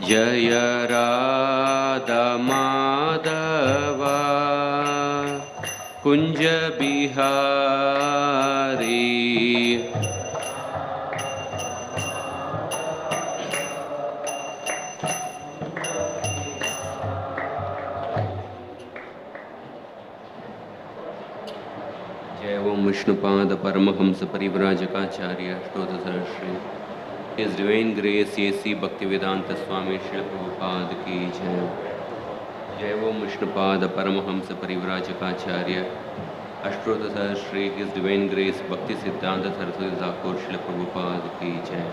जय राधा माधव कुंज बिहारी। जय ओम Vishnupad Paramhans परिव्राजकाचार्य अष्टोत्तर Shri His Divine Grace A.C. Bhaktivedanta Swami Srila Prabhupada की जय। जय ओम Vishnupad Paramhans परिव्राजकाचार्य अष्टोत्तर Shri His Divine Grace भक्ति सिद्धांत सरस्वती ठाकुर श्रील प्रभुपाद की जय।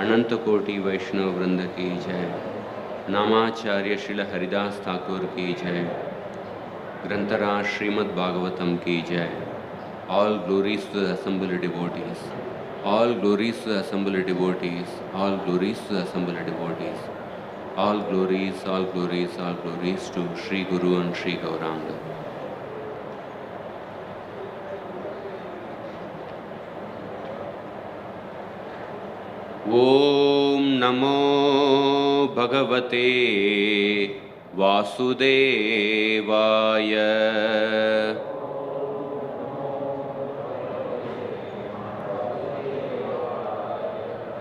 अनंत कोटि वैष्णव वृंद की जय। नामाचार्य श्रील हरिदास ठाकुर की जय। ग्रंथराज श्रीमद् भागवतम की जय। All glories to the assembled devotees. All glories to the assembled devotees. All glories to the assembled devotees. All glories, all glories, all glories to Sri Guru and Sri Gauranga. Om Namo Bhagavate Vasudevaya.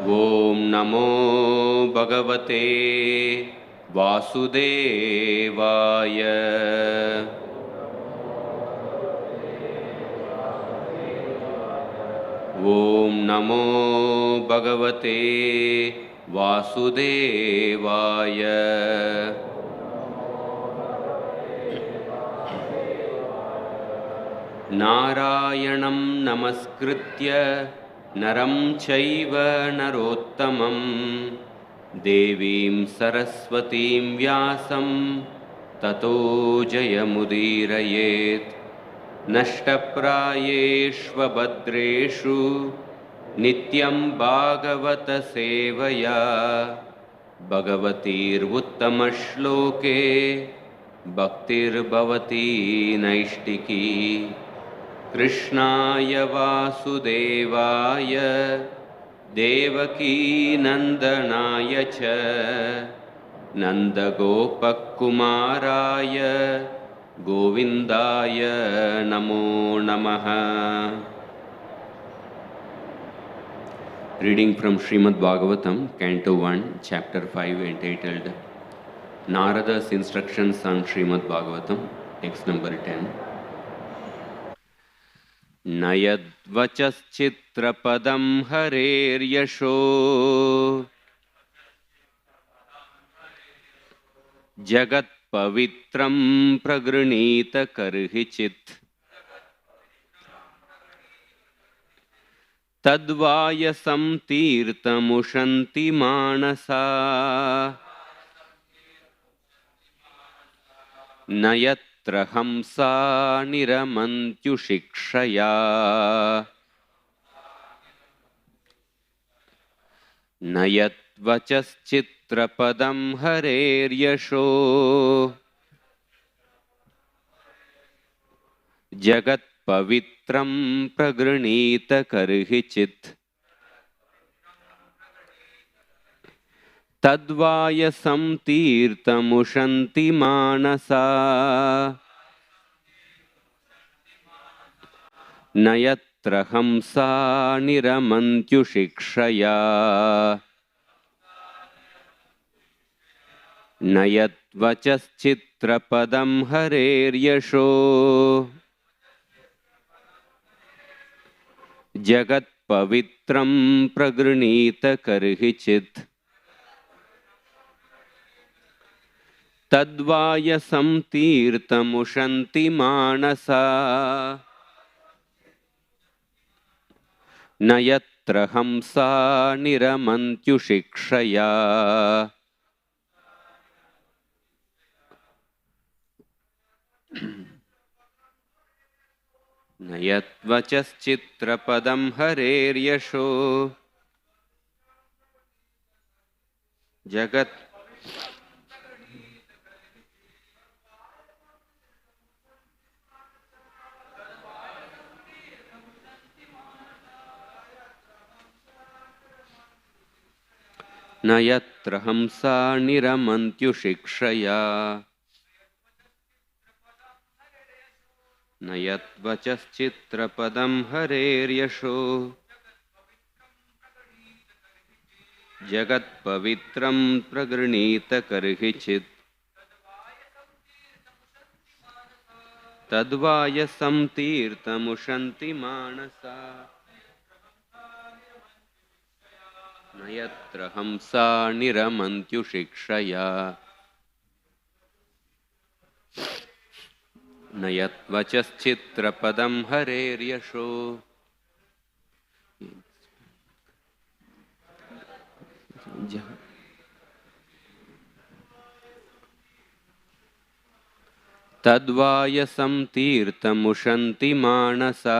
Om Namo Bhagavate Vasudevaya. Om Namo Bhagavate Vasudevaya. Narayanam Namaskritya Naram Chaiva Narottamam Devim Saraswatim Vyasam Tato Jayamudirayet Nashtaprayeshva Badreshu Nityam Bhagavata Sevaya Bhagavatir Uttamashloke Bhaktir Bhavati Naishtiki Krishnaya Vasudevaya Devaki Nandanaya Cha Nandagopakumaraya Govindaya Namo Namaha. Reading from Srimad Bhagavatam, Canto 1, Chapter 5, entitled Narada's Instructions on Srimad Bhagavatam, text number 10. नयद्वचश्चित्रपदं हरेर्यशो जगत्पवित्रं प्रगृणीत कर्हिचित् तद्वायसं तीर्थमुशन्ति मानसा न यत्र हंसा निरमन्त्युशिक्षया न यद्वचश्चित्रपदं हरेर्यशो जगत्पवित्रं प्रगृणीत कर्हिचित् तद्वायसं तीर्थमुशन्ति मानसा न यत्र हंसा निरमन्त्युशिक्षया न यद्वचश्चित्रपदं हरेर्यशो जगत्पवित्रं प्रगृणीत कर्हिचित् तद्वायसं तीर्थमुशन्ति मानसा न यत्र हंसा निरमन्त्युशिक्षया न यद्वचश्चित्रपदं हरेर्यशो जगत् न यत्र यत्र हंसा निरमन्त्युशिक्षया न यद्वचश्चित्रपदं हरेर्यशो जगत्पवित्रं प्रगृणीत कर्हिचित् तद्वायसं तीर्थमुशन्ति मानसा न यत्र हंसा निरमन्त्युशिक्षया न यद्वचश्चित्रपदं हरेर्यशो तद्वायसं तीर्थमुशन्ति मानसा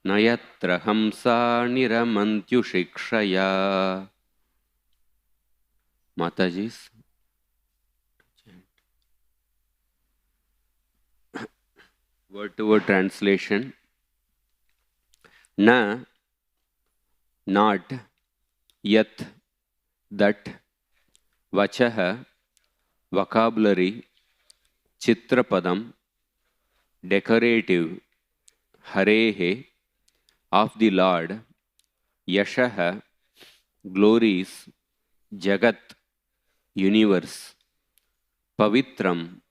न यत्र हंसा निरमन्त्युशिक्षया. Mataji's word to word translation. Na, not, yat, that, vachah, vocabulary, chitrapadam, decorative, harehe, of the Lord, yashah, glories, jagat, universe, pavitram,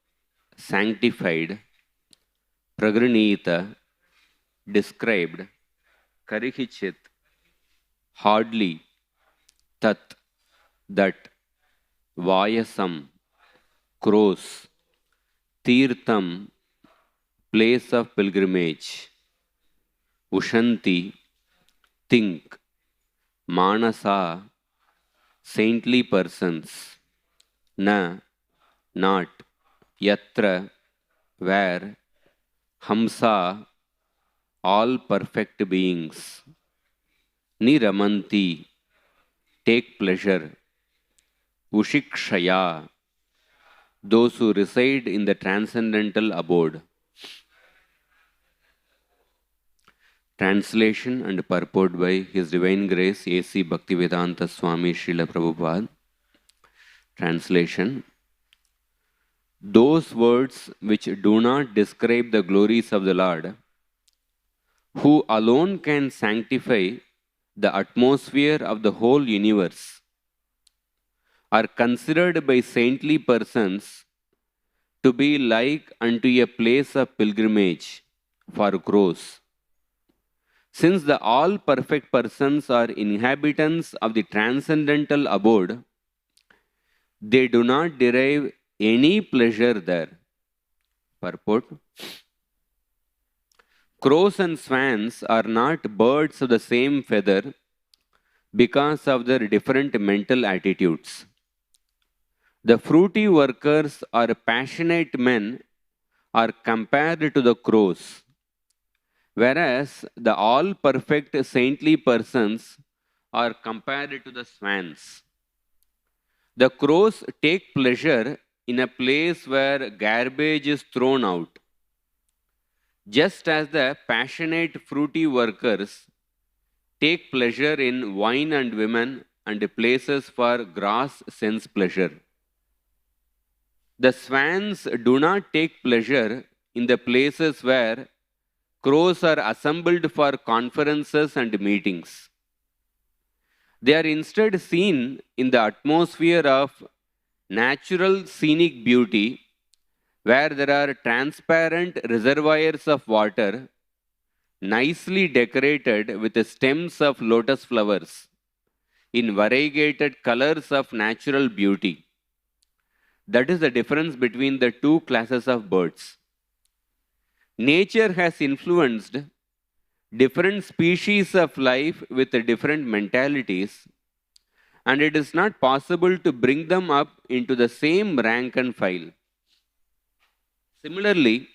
sanctified, pragranita, described, karihichit, hardly, tat, that, vayasam, cross, tirtham, place of pilgrimage, ushanti, think, manasa, saintly persons, na, not, yatra, where, hamsa, all perfect beings, niramanti, take pleasure, ushikshaya, those who reside in the transcendental abode. Translation and purport by His Divine Grace A.C. Bhaktivedanta Swami Srila Prabhupada. Translation. Those words which do not describe the glories of the Lord, who alone can sanctify the atmosphere of the whole universe, are considered by saintly persons to be like unto a place of pilgrimage for crows. Since the all perfect persons are inhabitants of the transcendental abode, they do not derive any pleasure there. Purport. Crows and swans are not birds of the same feather because of their different mental attitudes. The fruity workers or passionate men are compared to the crows, whereas the all-perfect saintly persons are compared to the swans. The crows take pleasure in a place where garbage is thrown out, just as the passionate fruity workers take pleasure in wine and women and places for gross sense pleasure. The swans do not take pleasure in the places where crows are assembled for conferences and meetings. They are instead seen in the atmosphere of natural scenic beauty, where there are transparent reservoirs of water, nicely decorated with the stems of lotus flowers in variegated colors of natural beauty. That is the difference between the two classes of birds. Nature has influenced different species of life with different mentalities, and it is not possible to bring them up into the same rank and file. Similarly,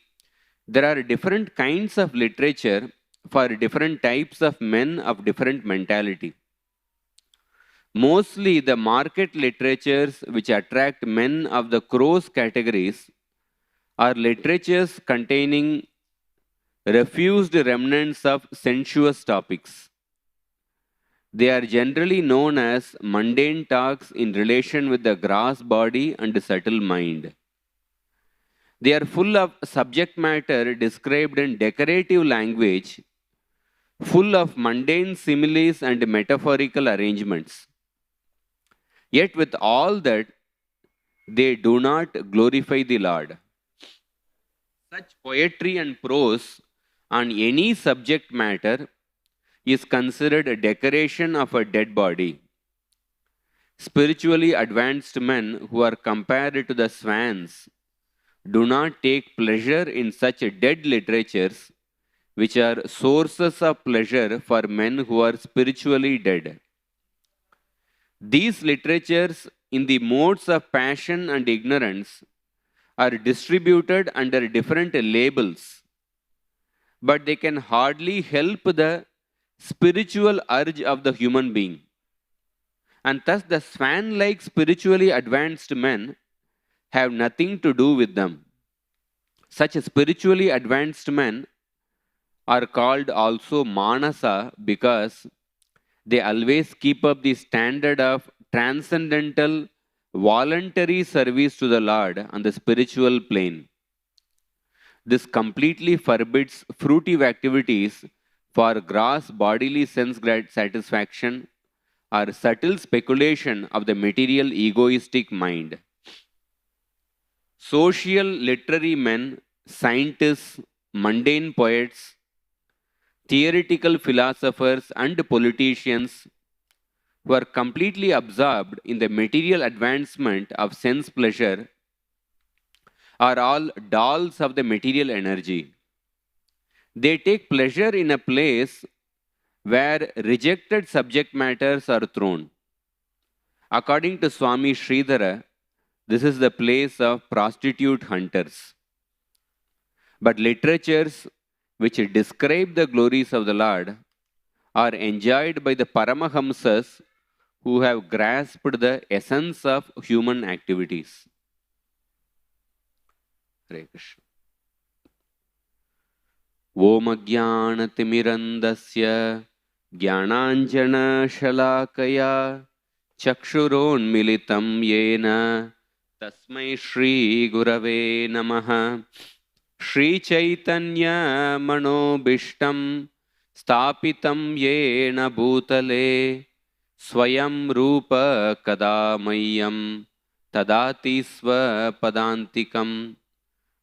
there are different kinds of literature for different types of men of different mentality. Mostly the market literatures which attract men of the crows categories are literatures containing refused remnants of sensuous topics. They are generally known as mundane talks in relation with the gross body and subtle mind. They are full of subject matter described in decorative language, full of mundane similes and metaphorical arrangements. Yet, with all that, they do not glorify the Lord. Such poetry and prose on any subject matter is considered a decoration of a dead body. Spiritually advanced men who are compared to the swans do not take pleasure in such dead literatures, which are sources of pleasure for men who are spiritually dead. These literatures, in the modes of passion and ignorance, are distributed under different labels, but they can hardly help the spiritual urge of the human being. And thus, the swan like spiritually advanced men have nothing to do with them. Such spiritually advanced men are called also Manasa because they always keep up the standard of transcendental voluntary service to the Lord on the spiritual plane. This completely forbids fruitive activities for gross bodily sense satisfaction or subtle speculation of the material egoistic mind. Social literary men, scientists, mundane poets, theoretical philosophers, and politicians who are completely absorbed in the material advancement of sense pleasure are all dolls of the material energy. They take pleasure in a place where rejected subject matters are thrown. According to Swami Sridhara, this is the place of prostitute hunters. But literatures which describe the glories of the Lord are enjoyed by the Paramahamsas who have grasped the essence of human activities. Hare Krishna. Om Ajnanatimirandasya Jnananjana-shalakaya Chakshuronmilitam Yena Tasmai Shri Gurave Namaha. Shri Chaitanya Manobishtam Stapitam Yena Bhutale Swayam Rupa Kadamayam Tadati Sva Padantikam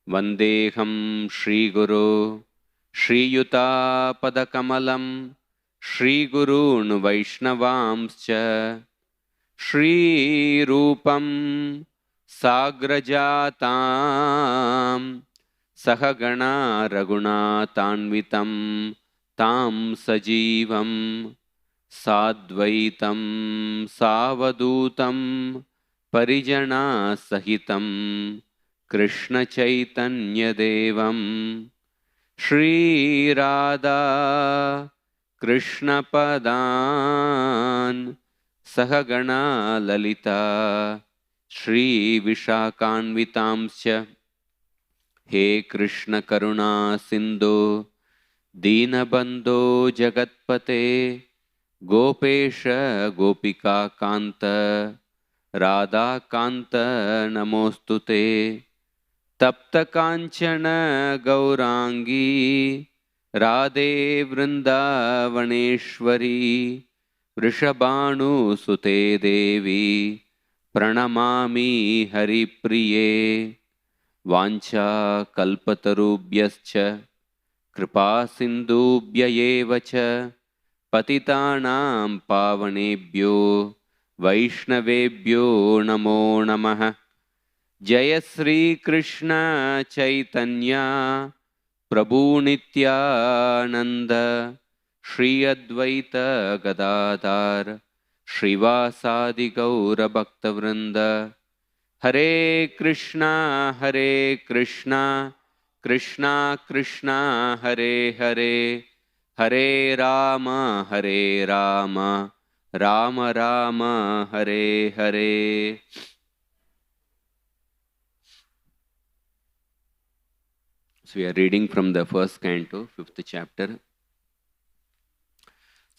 Vandeham Shri Guru Shri Yuta Padakamalam Shri Gurun Vaishnavamscha Shri Rupam Sagrajatam Sahagana Raghunatanvitam Tam Sajivam Sadvaitam Savadutam Parijana Sahitam Krishna Chaitanya Devam Shri Radha Krishna Padan Sahagana Lalita Shri Vishakanvitamsya. He Krishna Karuna Sindhu Dinabandho Jagatpate Gopesha Gopika Kanta Radha Kanta Namostute Tapta Kanchana Gaurangi Radhe Vrindavaneshwari Vrishabhanu Sute Devi Pranamami Haripriye Vancha Kalpatarubhyascha Kripa Sindhubhya Evacha Patitanam Pavanebhyo Vaishnavebhyo Namo Namaha. Jaya Sri Krishna Chaitanya Prabhu Nityananda Shri Advaita Gadadhar Shrivasadi Gaura Bhaktavrinda. Hare Krishna Krishna Krishna Hare Hare Hare Rama Rama Rama Hare Hare. So we are reading from the first canto, 5th chapter.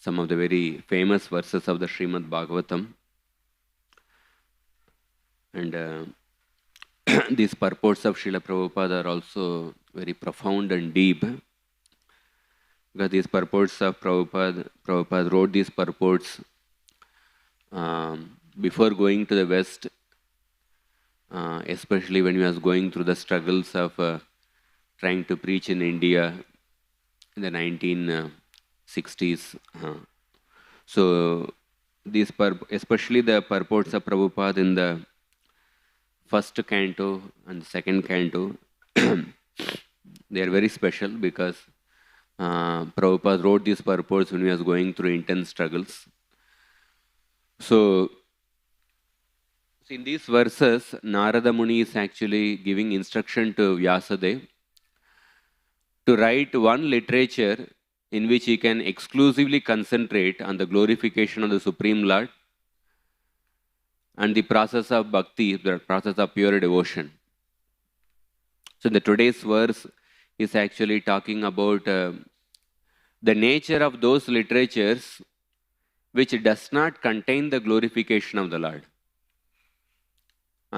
some of the very famous verses of the Srimad Bhagavatam. And these purports of Srila Prabhupada are also very profound and deep. Because these purports of Prabhupada wrote these purports before going to the West, especially when he was going through the struggles of trying to preach in India in the 1960s. So, these especially the purports of Prabhupada in the first canto and the second canto, they are very special because Prabhupada wrote these purports when he was going through intense struggles. So, in these verses, Narada Muni is actually giving instruction to Vyasadeva to write one literature in which he can exclusively concentrate on the glorification of the Supreme Lord and the process of bhakti, the process of pure devotion. So, the today's verse is actually talking about the nature of those literatures which does not contain the glorification of the Lord.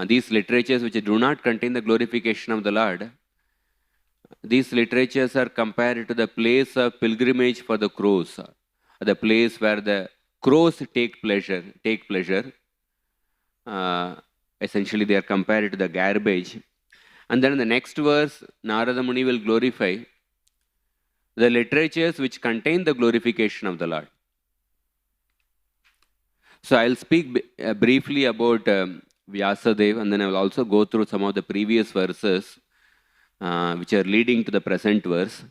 These literatures which do not contain the glorification of the Lord, these literatures are compared to the place of pilgrimage for the crows, the place where the crows take pleasure. Essentially, they are compared to the garbage. And then in the next verse, Narada Muni will glorify the literatures which contain the glorification of the Lord. So I'll speak briefly about Vyasadeva, and then I will also go through some of the previous verses which are leading to the present verse.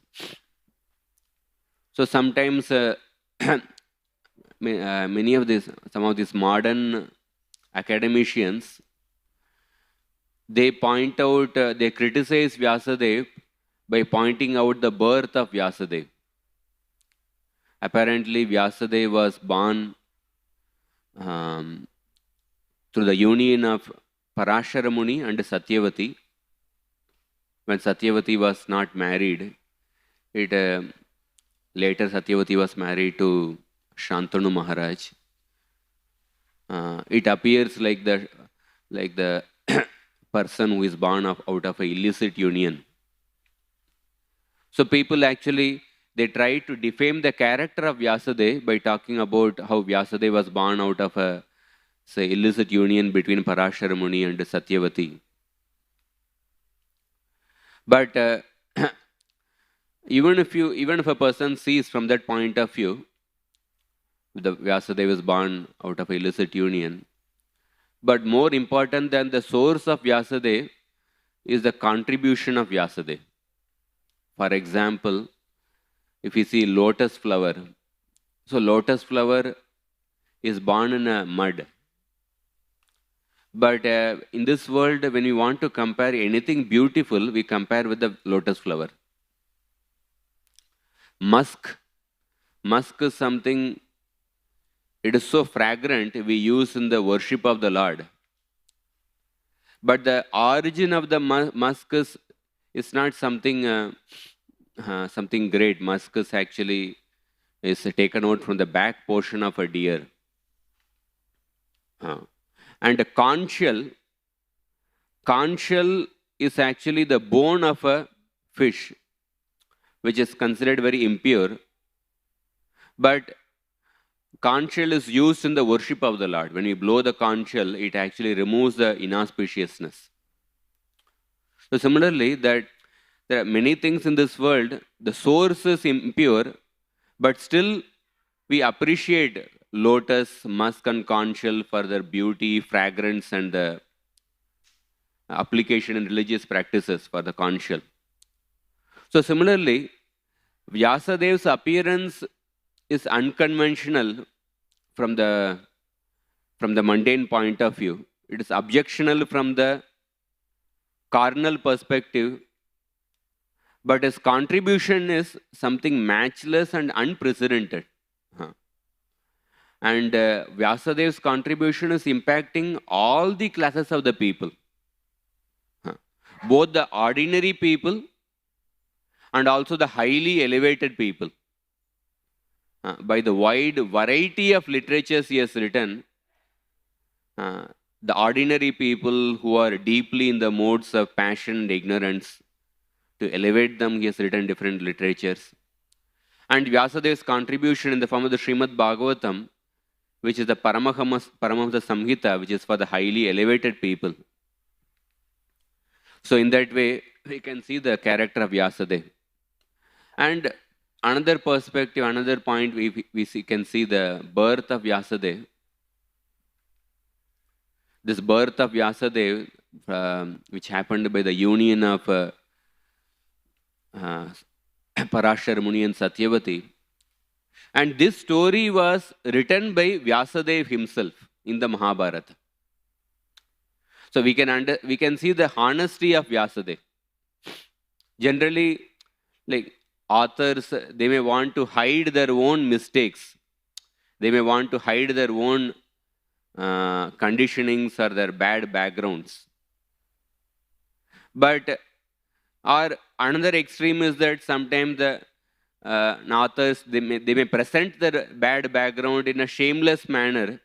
So sometimes some of these modern academicians, they point out, they criticize Vyasadeva by pointing out the birth of Vyasadeva. Apparently, Vyasadeva was born through the union of Parashara Muni and Satyavati. When Satyavati was not married, later Satyavati was married to Shantanu Maharaj. It appears like the person who is born out of an illicit union. So people actually, they try to defame the character of Vyasadeva by talking about how Vyasadeva was born out of a, say, illicit union between Parashara Muni and Satyavati. But even if a person sees from that point of view, the Vyasadeva is born out of an illicit union. But more important than the source of Vyasadeva is the contribution of Vyasadeva. For example, if you see lotus flower, so lotus flower is born in a mud. But in this world, when we want to compare anything beautiful, we compare with the lotus flower. Musk is something, it is so fragrant, we use in the worship of the Lord. But the origin of the musk is not something something great. Musk is actually taken out from the back portion of a deer. And a conch shell is actually the bone of a fish, which is considered very impure. But conch shell is used in the worship of the Lord. When we blow the conch shell, it actually removes the inauspiciousness. So similarly, that there are many things in this world, the source is impure, but still we appreciate lotus, musk and conch shell for their beauty, fragrance and the application in religious practices for the conch shell. So similarly, Vyasadeva's appearance is unconventional from the mundane point of view. It is objectionable from the carnal perspective, but his contribution is something matchless and unprecedented. And Vyasadeva's contribution is impacting all the classes of the people, both the ordinary people and also the highly elevated people. by the wide variety of literatures he has written, the ordinary people who are deeply in the modes of passion and ignorance, to elevate them, he has written different literatures. And Vyasadev's contribution in the form of the Srimad Bhagavatam, which is the Paramahamsa Samhita, which is for the highly elevated people. So in that way, we can see the character of Vyasadeva. And another perspective, another point, we can see the birth of Vyasadeva. This birth of Vyasadeva, which happened by the union of Parashar Muni and Satyavati. And this story was written by Vyasadeva himself in the Mahabharata. So we can see the honesty of Vyasadeva. Generally, like authors, they may want to hide their own mistakes. They may want to hide their own conditionings or their bad backgrounds. But another extreme is that sometimes the authors, they may present their bad background in a shameless manner,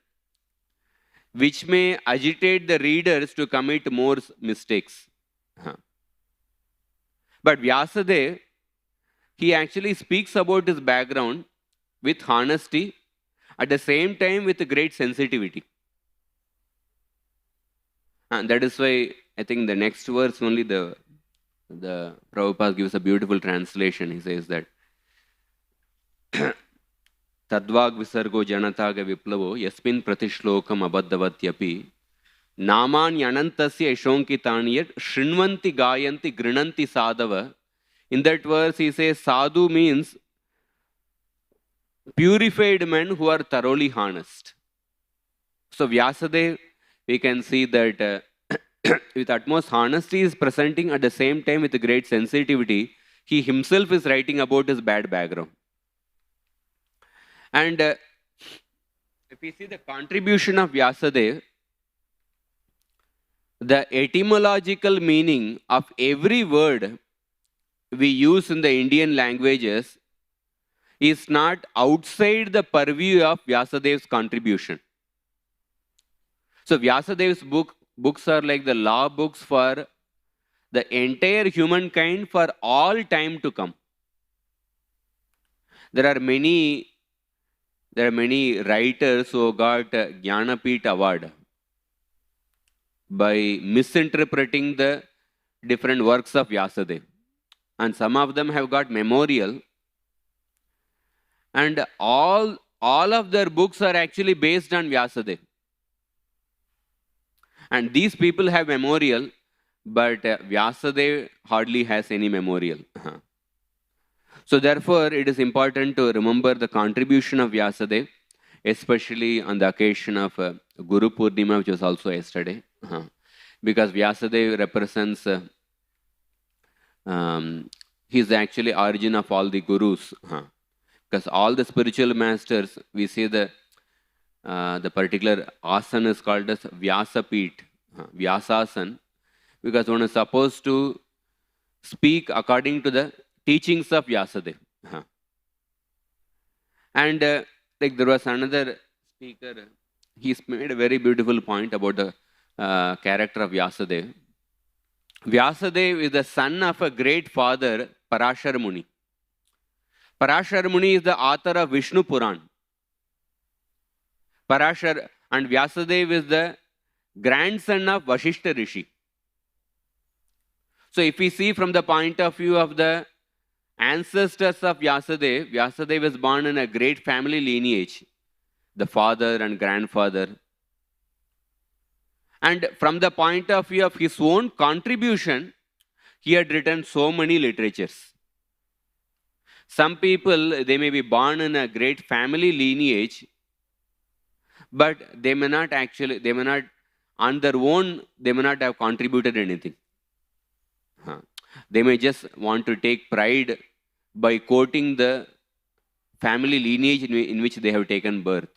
which may agitate the readers to commit more mistakes. But Vyasadeva, he actually speaks about his background with honesty, at the same time with great sensitivity. And that is why I think the next verse only the Prabhupada gives a beautiful translation. He says that Tadvag visargo janataga viplavo yasmin pratishlokam abaddavatyapi namani anantasya ishonkitani shrinvanti gayanti grinanti sadava. In that verse he says sadhu means purified men who are thoroughly honest. So Vyasadeva, we can see that with utmost honesty he is presenting, at the same time with great sensitivity, he himself is writing about his bad background. And if we see the contribution of Vyasadeva, the etymological meaning of every word we use in the Indian languages is not outside the purview of Vyasadeva's contribution. So Vyasadeva's books are like the law books for the entire humankind for all time to come. There are many writers who got Jnanapith Award by misinterpreting the different works of Vyasadeva. And some of them have got memorial. And all of their books are actually based on Vyasadeva. And these people have memorial, but Vyasadeva hardly has any memorial. So therefore, it is important to remember the contribution of Vyasadeva, especially on the occasion of Guru Purnima, which was also yesterday. Because Vyasadeva represents, he is actually origin of all the gurus. Because all the spiritual masters, we say the particular asana is called as Vyasapith, Vyasasan, because one is supposed to speak according to the teachings of Vyasadeva. And like there was another speaker, he made a very beautiful point about the character of Vyasadeva. Vyasadeva is the son of a great father, Parashar Muni. Parashar Muni is the author of Vishnu Puran. Parashar and Vyasadeva is the grandson of Vashishta Rishi. So if we see from the point of view of the ancestors of Vyasadeva, Vyasadeva was born in a great family lineage, the father and grandfather. And from the point of view of his own contribution, he had written so many literatures. Some people, they may be born in a great family lineage, but they may not, on their own, they may not have contributed anything. They may just want to take pride by quoting the family lineage in which they have taken birth.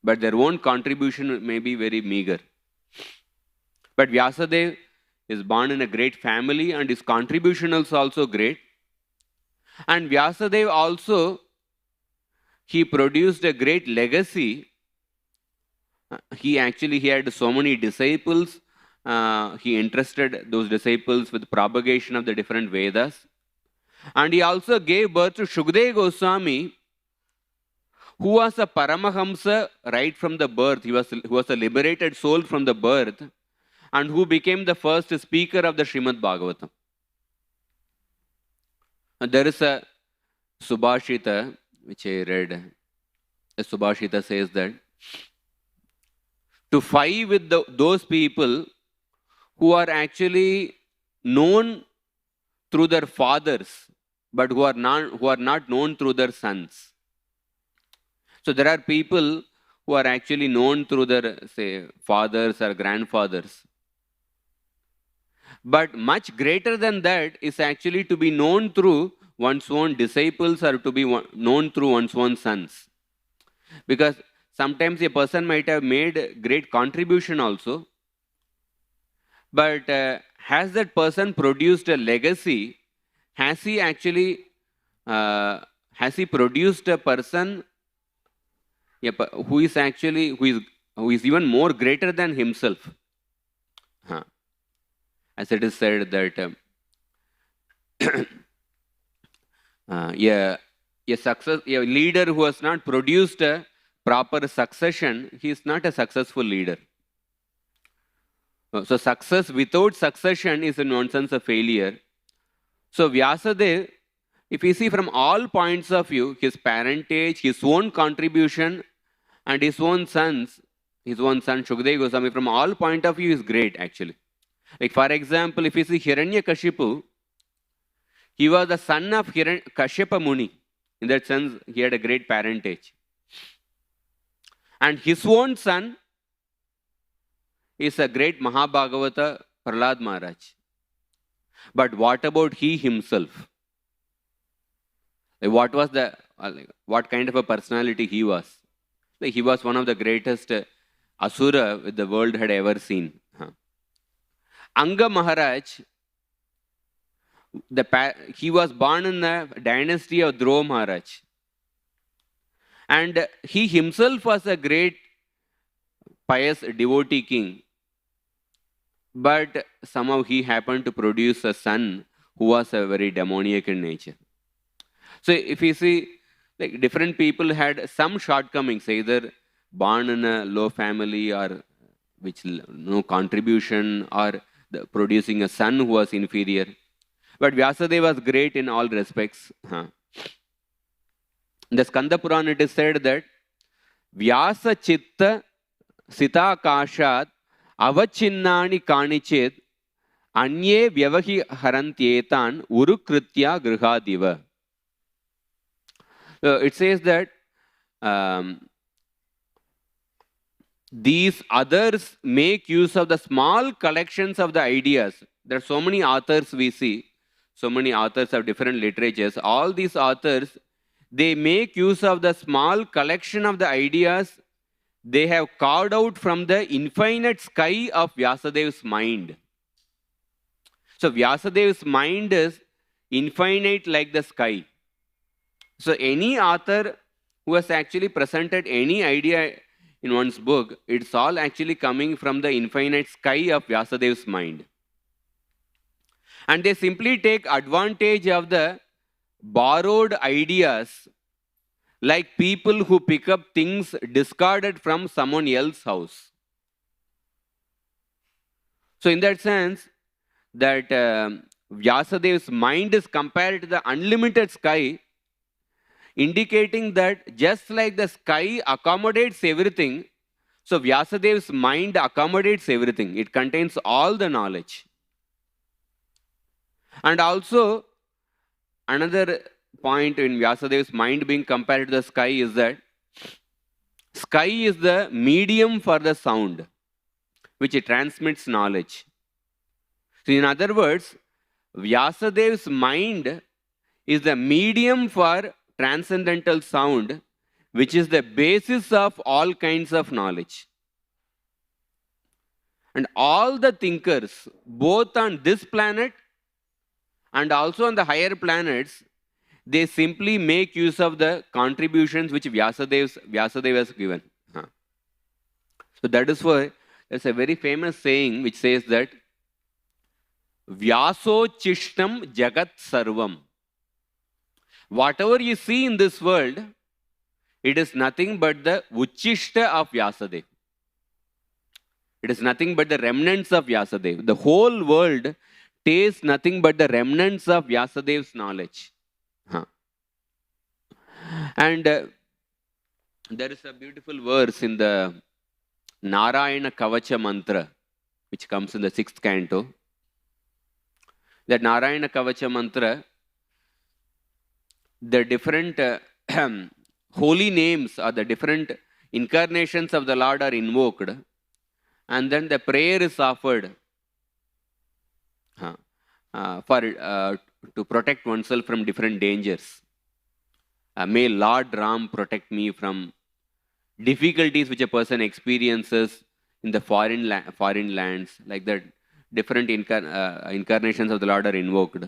But their own contribution may be very meager. But Vyasadeva is born in a great family and his contribution is also great. And Vyasadeva also, he produced a great legacy. He had so many disciples. He entrusted those disciples with propagation of the different Vedas. And he also gave birth to Shukdev Goswami, who was a Paramahamsa right from the birth. He was a liberated soul from the birth, and who became the first speaker of the Srimad Bhagavatam. And there is a Subhashita, which I read. A Subhashita says that to fight with those people who are actually known through their fathers, but who are not known through their sons. So there are people who are actually known through their, say, fathers or grandfathers. But much greater than that is actually to be known through one's own disciples or to be known through one's own sons. Because sometimes a person might have made great contribution also, but has that person produced a legacy? Has he produced a person who is even more greater than himself? As it is said that a leader who has not produced a proper succession, he is not a successful leader. So success without succession is in one sense a failure. So Vyasadeva, if you see from all points of view, his parentage, his own contribution, and his own son Shukdev Goswami, from all point of view is great actually. Like for example, if you see Hiranyakashipu, he was the son of Kashyapa Muni. In that sense, he had a great parentage. And his own son is a great Mahabhagavata, Prahlad Maharaj. But what about he himself? What kind of a personality he was? He was one of the greatest asura the world had ever seen. Anga Maharaj, he was born in the dynasty of Dhruva Maharaj. And he himself was a great pious devotee king. But somehow he happened to produce a son who was a very demoniac in nature. So if you see, like different people had some shortcomings, either born in a low family or which no contribution, or producing a son who was inferior. But Vyasadeva was great in all respects. In the Skanda Purana it is said that Vyasa Chitta Sita Kashat Avachinnani Kanichet Anye Vyavahi Harantyetan Urukritya Grihadiva. It says that these others make use of the small collections of the ideas. There are so many authors we see, so many authors of different literatures. All these authors, they make use of the small collection of the ideas they have carved out from the infinite sky of Vyasadeva's mind. So Vyasadeva's mind is infinite like the sky. So any author who has actually presented any idea in one's book, it's all actually coming from the infinite sky of Vyasadeva's mind. And they simply take advantage of the borrowed ideas, like people who pick up things discarded from someone else's house. So in that sense, that Vyasadeva's mind is compared to the unlimited sky, indicating that just like the sky accommodates everything, so Vyasadeva's mind accommodates everything. It contains all the knowledge. And also, another point in Vyasadeva's mind being compared to the sky is that sky is the medium for the sound, which it transmits knowledge. So in other words, Vyasadeva's mind is the medium for transcendental sound, which is the basis of all kinds of knowledge. And all the thinkers, both on this planet and also on the higher planets, they simply make use of the contributions which Vyasadeva has given. So that is why there's a very famous saying which says that Vyaso Chishtam Jagat Sarvam. Whatever you see in this world, it is nothing but the Uchishta of Vyasadeva. It is nothing but the remnants of Vyasadeva. The whole world tastes nothing but the remnants of Vyasadeva's knowledge. And there is a beautiful verse in the Narayana Kavacha mantra, which comes in the 6th canto. That Narayana Kavacha mantra, the different holy names or the different incarnations of the Lord are invoked, and then the prayer is offered to protect oneself from different dangers. May Lord Ram protect me from difficulties which a person experiences in the foreign lands, like that. Different incarnations of the Lord are invoked.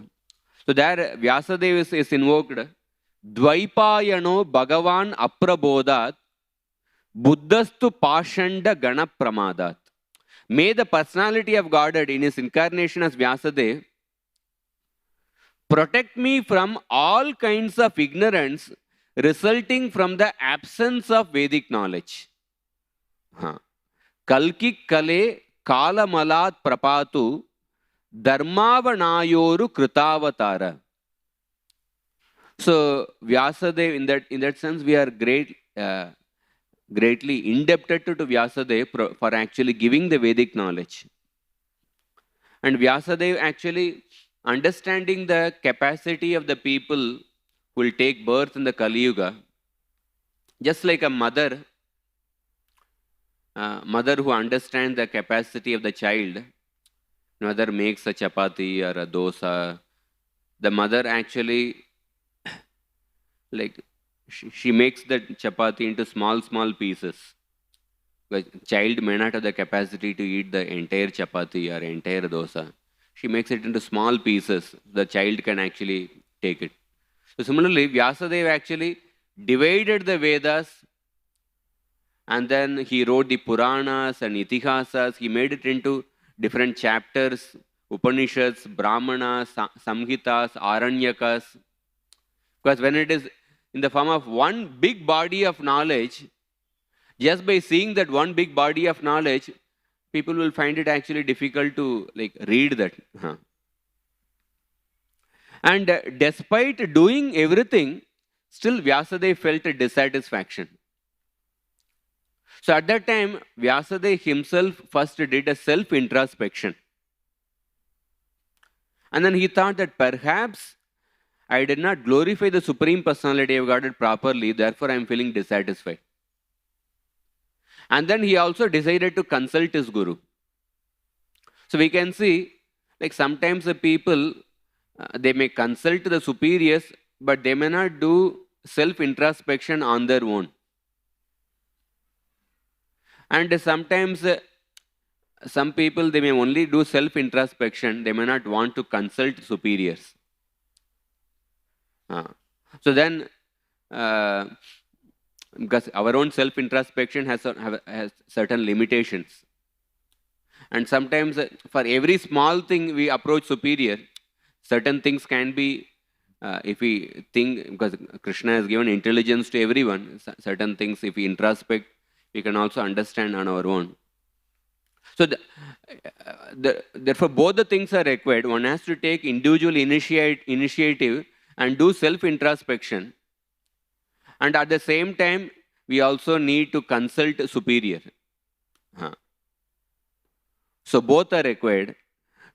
So there Vyasadeva is invoked. Dvaipayano Bhagavan Aprabodhat Buddhastu Pashanda Gana Pramadat. May the personality of Godhead in his incarnation as Vyasadeva protect me from all kinds of ignorance resulting from the absence of Vedic knowledge. Kalki Kale Kala Malat Prapatu Dharmavanayoru Kritavatara. So Vyasadeva, in that sense, we are greatly indebted to Vyasadeva for actually giving the Vedic knowledge. And Vyasadeva actually understanding the capacity of the people who will take birth in the Kali Yuga, just like a mother who understands the capacity of the child. Mother makes a chapati or a dosa. The mother actually, like, she makes the chapati into small pieces. The child may not have the capacity to eat the entire chapati or entire dosa. She makes it into small pieces. The child can actually take it. So similarly, Vyasadeva actually divided the Vedas, and then he wrote the Puranas and Itihasas. He made it into different chapters, Upanishads, Brahmanas, Samhitas, Aranyakas. Because when it is in the form of one big body of knowledge, just by seeing that one big body of knowledge, people will find it actually difficult to read that. And despite doing everything, still Vyasadeva felt a dissatisfaction. So at that time, Vyasadeva himself first did a self-introspection. And then he thought that perhaps I did not glorify the Supreme Personality of Godhead properly, therefore I am feeling dissatisfied. And then he also decided to consult his Guru. So we can see, sometimes the people, they may consult the superiors, but they may not do self-introspection on their own. And sometimes some people, they may only do self-introspection, they may not want to consult superiors. So then, because our own self-introspection has certain limitations. And sometimes for every small thing we approach superior, certain things can be, if we think, because Krishna has given intelligence to everyone, certain things if we introspect, we can also understand on our own. So therefore both the things are required. One has to take individual initiative and do self-introspection. And at the same time, we also need to consult superior. So both are required.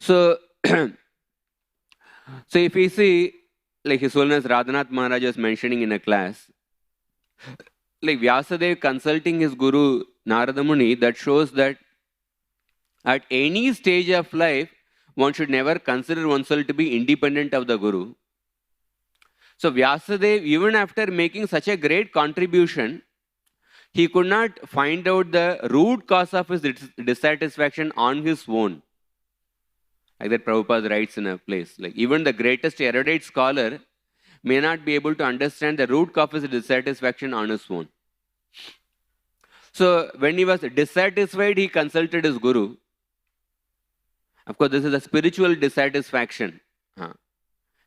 So, so if we see, like His Holiness Radhanath Maharaj was mentioning in a class, like Vyasadeva consulting his Guru Narada Muni, that shows that at any stage of life, one should never consider oneself to be independent of the Guru. So Vyasadeva, even after making such a great contribution, he could not find out the root cause of his dissatisfaction on his own. Like that Prabhupada writes in a place, like even the greatest erudite scholar may not be able to understand the root cause of dissatisfaction on his own. So when he was dissatisfied, he consulted his guru. Of course, this is a spiritual dissatisfaction,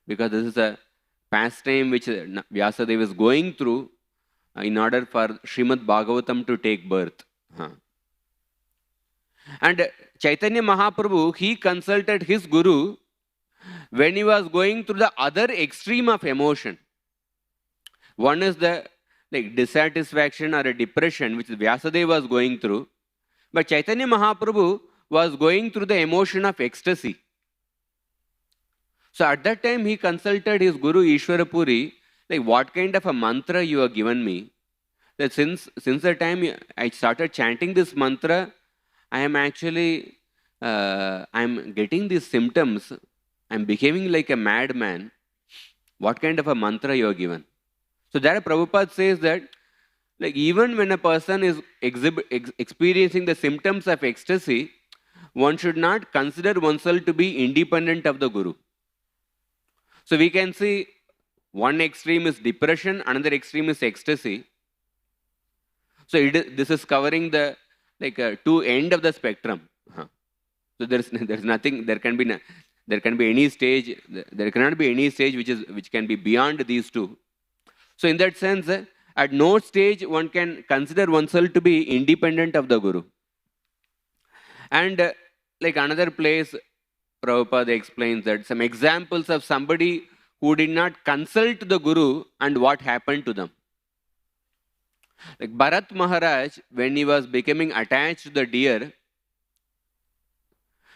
because this is a pastime which Vyasadeva is going through in order for Srimad Bhagavatam to take birth. And Chaitanya Mahaprabhu, he consulted his guru when he was going through the other extreme of emotion. One is the dissatisfaction or a depression which Vyasadeva was going through, but Chaitanya Mahaprabhu was going through the emotion of ecstasy. So at that time he consulted his guru Ishwarapuri, what kind of a mantra you have given me? That since the time I started chanting this mantra, I am actually I'm getting these symptoms. I'm behaving like a madman. What kind of a mantra you have given? So there Prabhupada says that even when a person is experiencing the symptoms of ecstasy, one should not consider oneself to be independent of the guru. So we can see one extreme is depression, another extreme is ecstasy. So this is covering the two end of the spectrum. So there's nothing. There can be any stage. There cannot be any stage which can be beyond these two. So in that sense, at no stage one can consider oneself to be independent of the guru. And another place, Prabhupada explains that some examples of somebody who did not consult the guru and what happened to them. Like Bharat Maharaj, when he was becoming attached to the deer,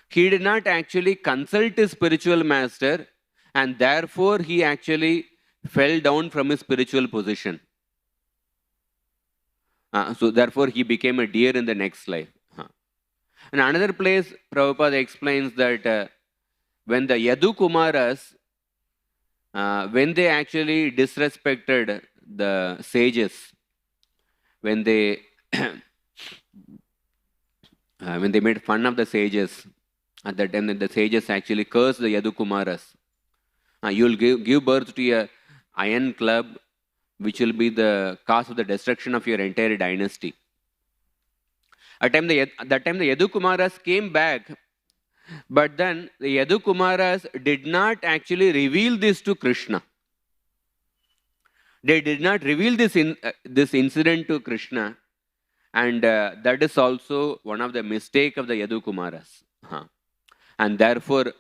he did not actually consult his spiritual master, and therefore he actually fell down from his spiritual position. So therefore he became a deer in the next life. In another place, Prabhupada explains that when the Yadu Kumaras, when they actually disrespected the sages, when they made fun of the sages, at that time the sages actually cursed the Yadu Kumaras. You will give birth to a iron club, which will be the cause of the destruction of your entire dynasty. At that time the Yadu Kumaras came back, but then the Yadu Kumaras did not actually reveal this to Krishna. They did not reveal this incident to Krishna, and that is also one of the mistake of the Yadu Kumaras. And therefore,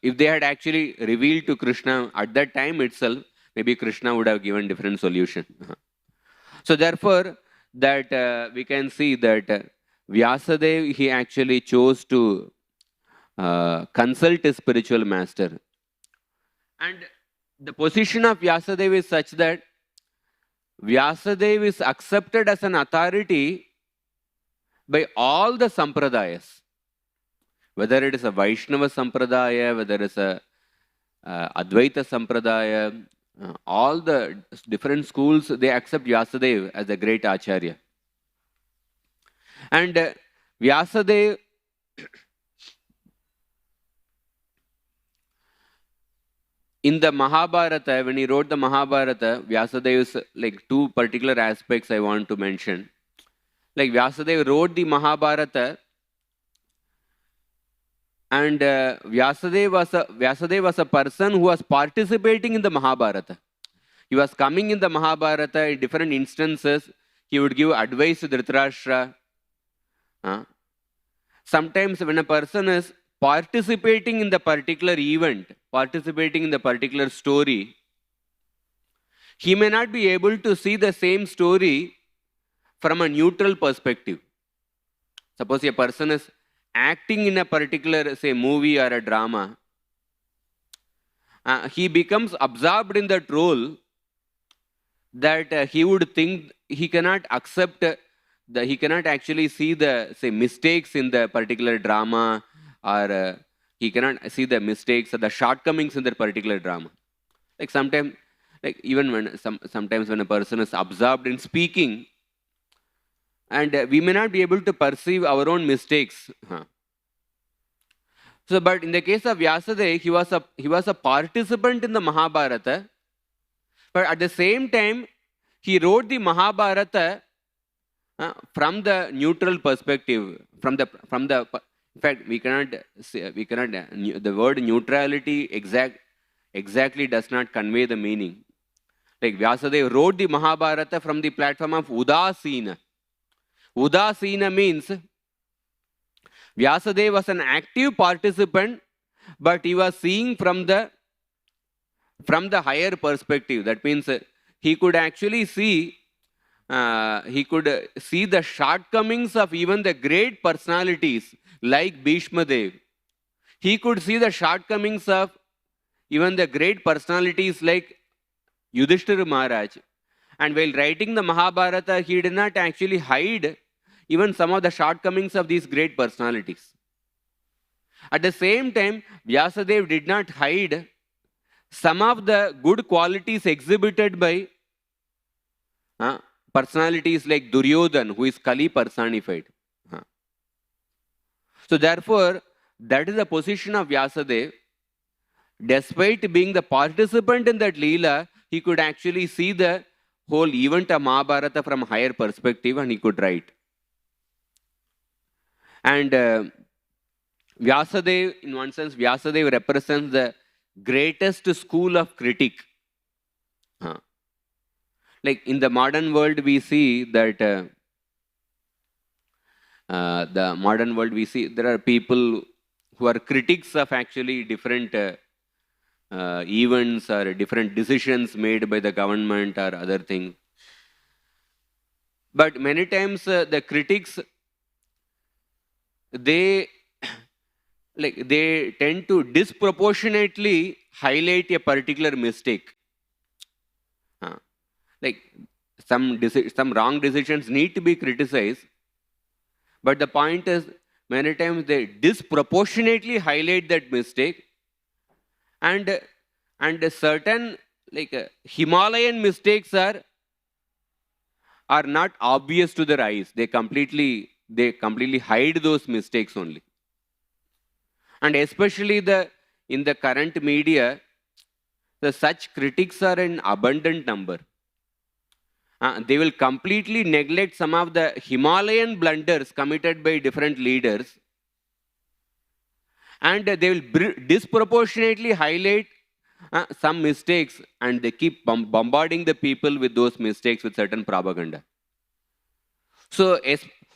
if they had actually revealed to Krishna at that time itself, maybe Krishna would have given different solution. So therefore, that we can see that Vyasadeva, he actually chose to consult his spiritual master. And the position of Vyasadeva is such that Vyasadeva is accepted as an authority by all the sampradayas. Whether it is a Vaishnava sampradaya, whether it is a Advaita sampradaya, all the different schools, they accept Vyasadeva as a great acharya. And Vyasadeva, in the Mahabharata, when he wrote the Mahabharata, Vyasadeva's two particular aspects I want to mention. Vyasadeva wrote the Mahabharata, and Vyasadeva was a person who was participating in the Mahabharata. He was coming in the Mahabharata in different instances. He would give advice to Dhritarashtra. Sometimes when a person is participating in the particular event, participating in the particular story, he may not be able to see the same story from a neutral perspective. Suppose a person is acting in a particular, say, movie or a drama, he becomes absorbed in that role that he would think he cannot accept, he cannot actually see the, say, mistakes in the particular drama, or he cannot see the mistakes or the shortcomings in that particular drama. Sometimes, even when sometimes when a person is absorbed in speaking, and we may not be able to perceive our own mistakes. So, but in the case of Vyasadeva, he was a participant in the Mahabharata, But at the same time, he wrote the Mahabharata from the neutral perspective, in fact, we cannot say, the word neutrality exactly does not convey the meaning. Like Vyasadeva wrote the Mahabharata from the platform of Udasina. Udasina means Vyasadeva was an active participant, but he was seeing from the higher perspective. That means he could actually see the shortcomings of even the great personalities like Bhishma Dev. He could see the shortcomings of even the great personalities like Yudhishthira Maharaj. And while writing the Mahabharata, he did not actually hide even some of the shortcomings of these great personalities. At the same time, Vyasadeva did not hide some of the good qualities exhibited by personalities like Duryodhan, who is Kali personified. So therefore, that is the position of Vyasadeva. Despite being the participant in that Leela, he could actually see the whole event of Mahabharata from a higher perspective, and he could write. And Vyasadeva, in one sense, Vyasadeva represents the greatest school of critique. Like in the modern world, we see that there are people who are critics of actually different events or different decisions made by the government or other things. But many times the critics, they tend to disproportionately highlight a particular mistake. Like some wrong decisions need to be criticized, but the point is many times they disproportionately highlight that mistake, and certain Himalayan mistakes are not obvious to their eyes. They completely hide those mistakes only. And especially in the current media, such critics are in abundant number. They will completely neglect some of the Himalayan blunders committed by different leaders, and they will disproportionately highlight some mistakes, and they keep bombarding the people with those mistakes with certain propaganda. So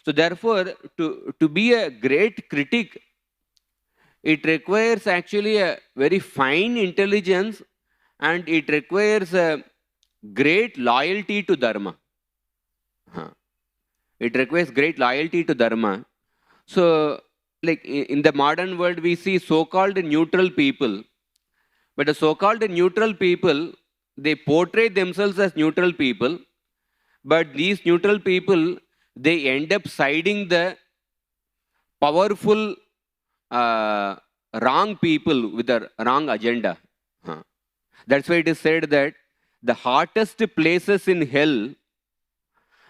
therefore, to be a great critic, it requires actually a very fine intelligence, and it requires a great loyalty to Dharma. It requires great loyalty to Dharma. So, like in the modern world, we see so-called neutral people. But the so-called neutral people, they portray themselves as neutral people. But these neutral people, they end up siding the powerful wrong people with the wrong agenda. That's why it is said that the hottest places in hell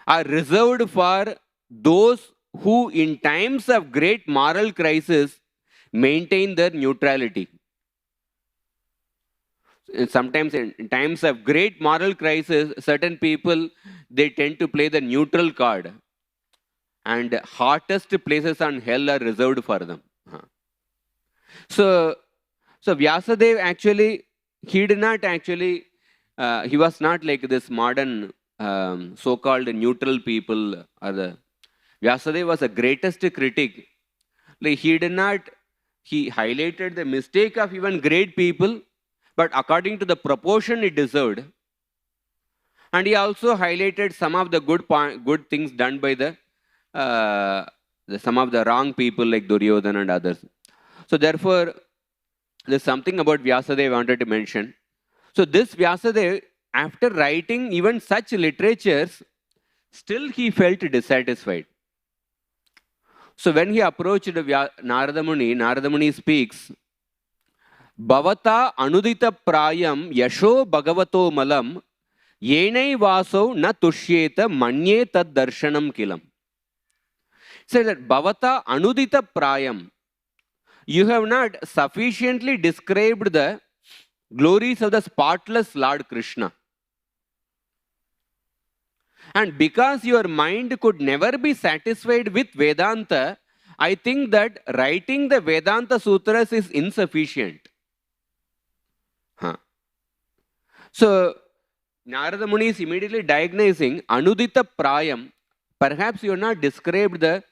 are reserved for those who in times of great moral crisis maintain their neutrality. Sometimes in times of great moral crisis, certain people, they tend to play the neutral card, and hottest places on hell are reserved for them. So Vyasadeva actually, he did not actually, he was not like this modern so-called neutral people. Vyasadeva was the greatest critic. Like he highlighted the mistake of even great people, but according to the proportion it deserved. And he also highlighted some of the good things done by some of the wrong people like Duryodhana and others. So therefore, there's something about Vyasadeva I wanted to mention. So this Vyasadeva, after writing even such literatures, still he felt dissatisfied. So when he approached Narada Muni speaks, Bhavata anudita prayam yasho bhagavato malam yenai vaso na tushyeta manye tad darshanam kilam. Says that Bhavata anudita prayam, you have not sufficiently described the glories of the spotless Lord Krishna. And because your mind could never be satisfied with Vedanta, I think that writing the Vedanta Sutras is insufficient. Huh. So, Narada Muni is immediately diagnosing Anudita Prayam. Perhaps you have not described the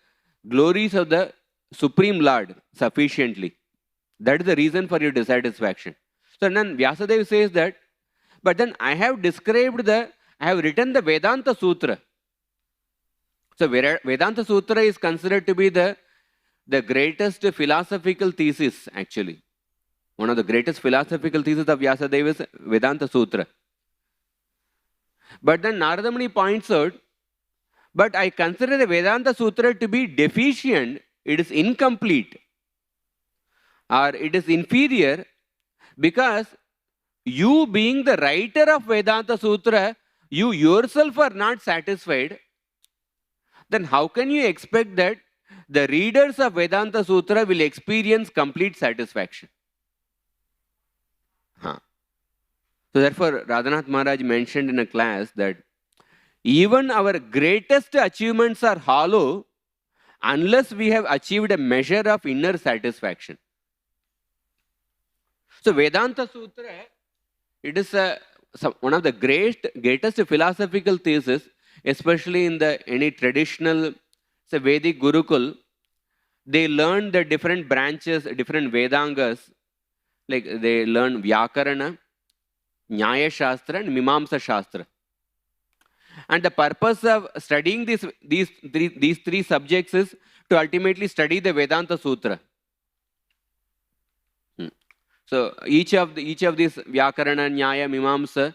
glories of the Supreme Lord sufficiently. That is the reason for your dissatisfaction. So then Vyasadeva says that, but then I have written the Vedanta Sutra. So Vedanta Sutra is considered to be the greatest philosophical thesis actually. One of the greatest philosophical theses of Vyasadeva is Vedanta Sutra. But then Narada Muni points out, but I consider the Vedanta Sutra to be deficient, it is incomplete, or it is inferior, because you being the writer of Vedanta Sutra, you yourself are not satisfied, then how can you expect that the readers of Vedanta Sutra will experience complete satisfaction? Huh. So therefore, Radhanath Maharaj mentioned in a class that even our greatest achievements are hollow unless we have achieved a measure of inner satisfaction. So Vedanta Sutra, it is one of the greatest philosophical theses, especially in any traditional Vedic Gurukul. They learn the different branches, different Vedangas, like they learn Vyakarana, Nyaya Shastra and Mimamsa Shastra. And the purpose of studying these three subjects is to ultimately study the Vedanta Sutra. So each of these Vyakarana, Nyaya, Mimamsa,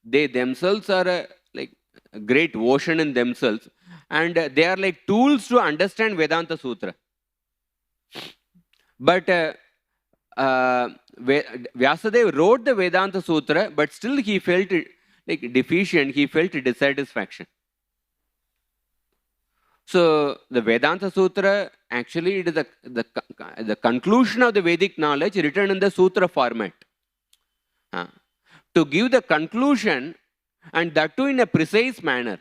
they themselves are like a great ocean in themselves, and they are like tools to understand Vedanta Sutra. But Vyasadeva wrote the Vedanta Sutra, but still he felt like deficient, he felt dissatisfaction. So the Vedanta Sutra, actually it is the conclusion of the Vedic knowledge written in the Sutra format. To give the conclusion, and that too in a precise manner,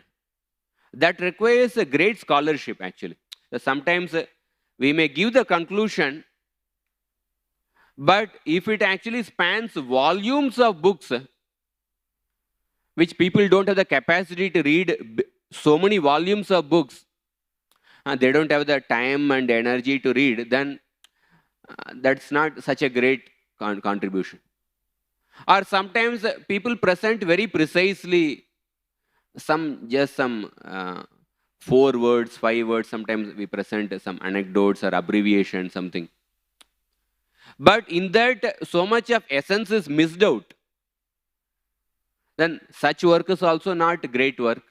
that requires a great scholarship actually. Sometimes we may give the conclusion, but if it actually spans volumes of books, which people don't have the capacity to read so many volumes of books, they don't have the time and energy to read, then that's not such a great contribution. Or sometimes people present very precisely some 4 words, 5 words, sometimes we present some anecdotes or abbreviation, something. But in that, so much of essence is missed out. Then such work is also not great work.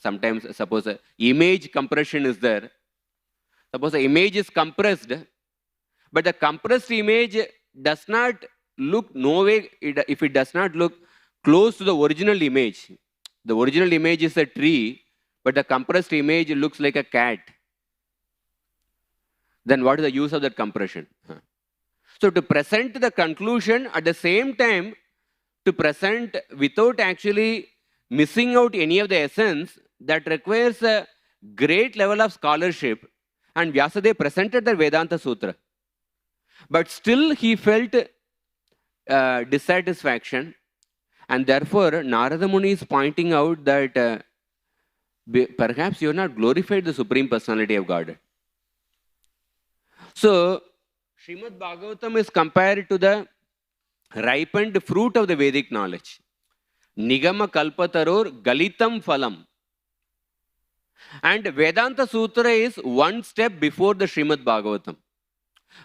Sometimes, suppose image compression is there. Suppose the image is compressed, but the compressed image does not look, no way, if it does not look close to the original image. The original image is a tree, but the compressed image looks like a cat. Then what is the use of that compression? So to present the conclusion, at the same time, to present without actually missing out any of the essence, that requires a great level of scholarship. And Vyasadeva presented the Vedanta Sutra. But still he felt dissatisfaction. And therefore, Narada Muni is pointing out that perhaps you have not glorified the Supreme Personality of Godhead. So, Srimad Bhagavatam is compared to the ripened fruit of the Vedic knowledge. Nigama kalpataror galitam phalam. And Vedanta Sutra is one step before the Srimad Bhagavatam.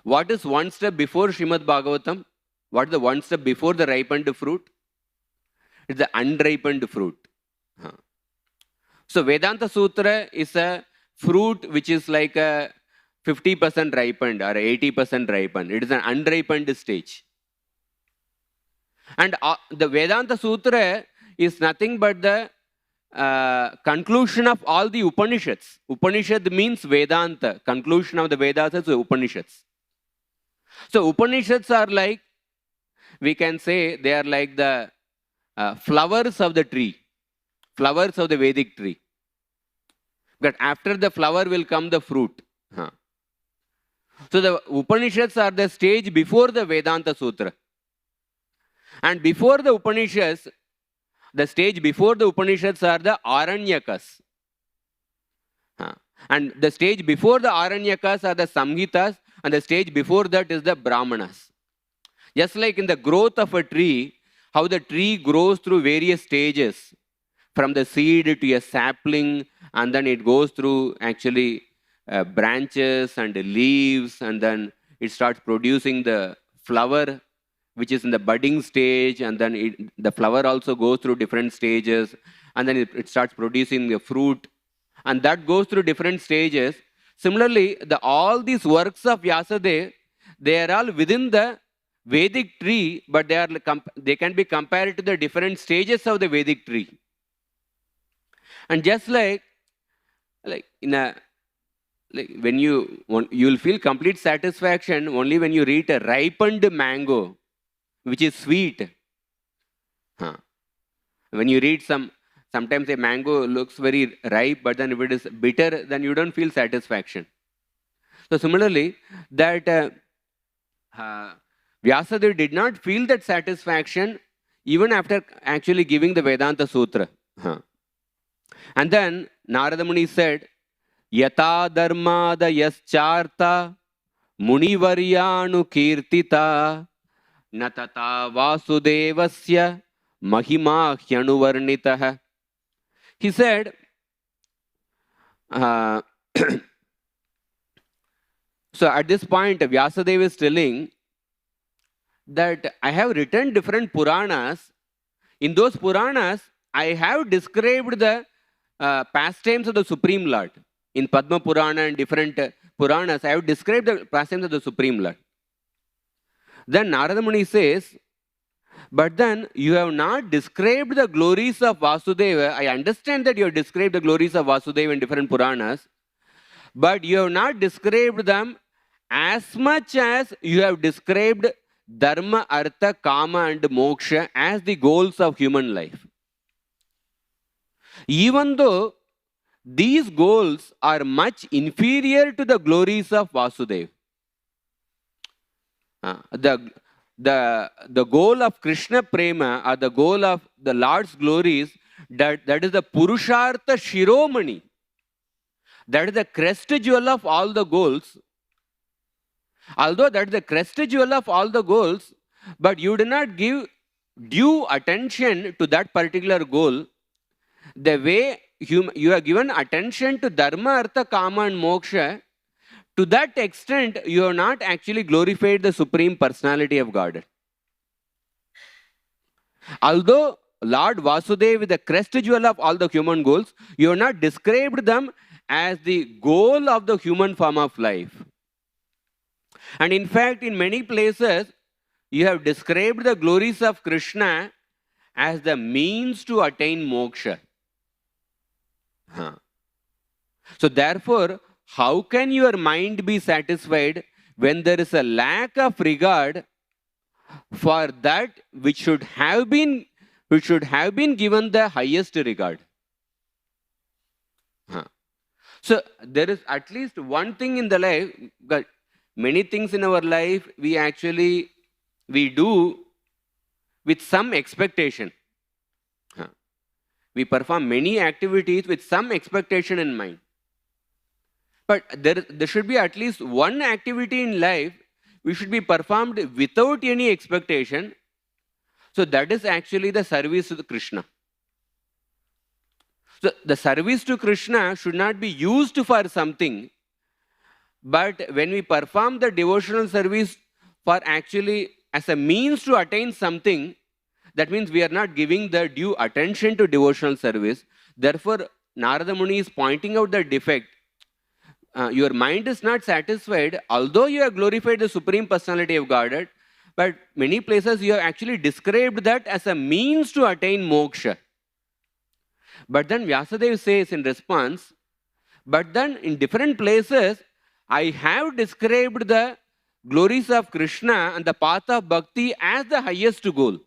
What is one step before Srimad Bhagavatam? What is the one step before the ripened fruit? It's the unripened fruit. So Vedanta Sutra is a fruit which is like a 50% ripened or 80% ripened. It is an unripened stage. And the Vedanta Sutra is nothing but the conclusion of all the Upanishads. Upanishad means Vedanta. Conclusion of the Vedas is the Upanishads. So Upanishads are like, we can say they are like the flowers of the tree. flowers of the Vedic tree. But after the flower will come the fruit. So the Upanishads are the stage before the Vedanta Sutra. And before the Upanishads, the stage before the Upanishads are the Aranyakas. And the stage before the Aranyakas are the Samhitas, and the stage before that is the Brahmanas. Just like in the growth of a tree, how the tree grows through various stages, from the seed to a sapling, and then it goes through actually branches and leaves, and then it starts producing the flower, which is in the budding stage, and then the flower also goes through different stages, and then it starts producing the fruit, and that goes through different stages. Similarly, all these works of Vyasadeva, they are all within the Vedic tree, but they can be compared to the different stages of the Vedic tree. And just like when you'll feel complete satisfaction only when you eat a ripened mango, which is sweet. When you read sometimes a mango looks very ripe, but then if it is bitter, then you don't feel satisfaction. So similarly, that Vyasadeva did not feel that satisfaction even after actually giving the Vedanta Sutra. And then Narada Muni said, Yata dharmada yaschartha munivaryanu kirtita natata vasudevasya mahima hyanuvarnitah. He said, so at this point, Vyasadeva is telling that I have written different Puranas. In those Puranas, I have described the pastimes of the Supreme Lord. In Padma Purana and different Puranas, I have described the pastimes of the Supreme Lord. Then Narada Muni says, but then you have not described the glories of Vasudeva. I understand that you have described the glories of Vasudeva in different Puranas, but you have not described them as much as you have described Dharma, Artha, Kama and Moksha as the goals of human life. Even though these goals are much inferior to the glories of Vasudeva. The goal of Krishna Prema, or the goal of the Lord's glories, that is the Purushartha Shiromani. That is the crest jewel of all the goals. Although that is the crest jewel of all the goals, but you do not give due attention to that particular goal, the way you have given attention to Dharma, Artha, Kama and Moksha, to that extent, you have not actually glorified the Supreme Personality of God. Although Lord Vasudeva is the crest jewel of all the human goals, you have not described them as the goal of the human form of life. And in fact, in many places, you have described the glories of Krishna as the means to attain moksha. So therefore, how can your mind be satisfied when there is a lack of regard for that which should have been given the highest regard? So there is at least one thing in the life, but many things in our life we do with some expectation. We perform many activities with some expectation in mind. But there should be at least one activity in life which should be performed without any expectation. So that is actually the service to Krishna. So the service to Krishna should not be used for something, but when we perform the devotional service for actually as a means to attain something, that means we are not giving the due attention to devotional service. Therefore, Narada Muni is pointing out the defect. Your mind is not satisfied, although you have glorified the Supreme Personality of Godhead, but many places you have actually described that as a means to attain moksha. But then Vyasadeva says in response, but then in different places, I have described the glories of Krishna and the path of bhakti as the highest goal.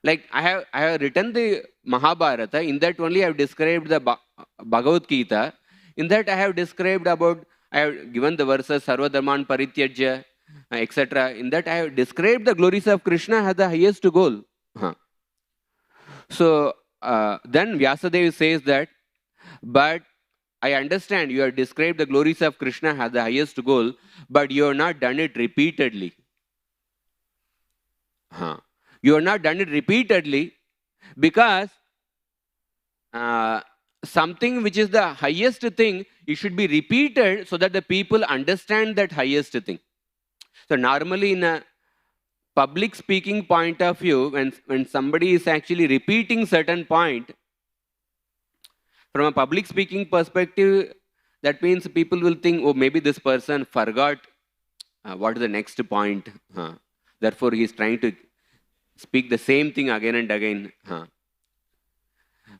Like I have written the Mahabharata. In that only I have described the Bhagavad Gita. In that I have described about, I have given the verses Sarva Dharman Parityajya, etc. In that I have described the glories of Krishna as the highest goal. So then Vyasadeva says that, but I understand you have described the glories of Krishna as the highest goal, but you have not done it repeatedly. You have not done it repeatedly because something which is the highest thing, it should be repeated so that the people understand that highest thing. So normally in a public speaking point of view, when somebody is actually repeating certain point, from a public speaking perspective, that means people will think, oh, maybe this person forgot what is the next point. Therefore, he is trying to speak the same thing again and again.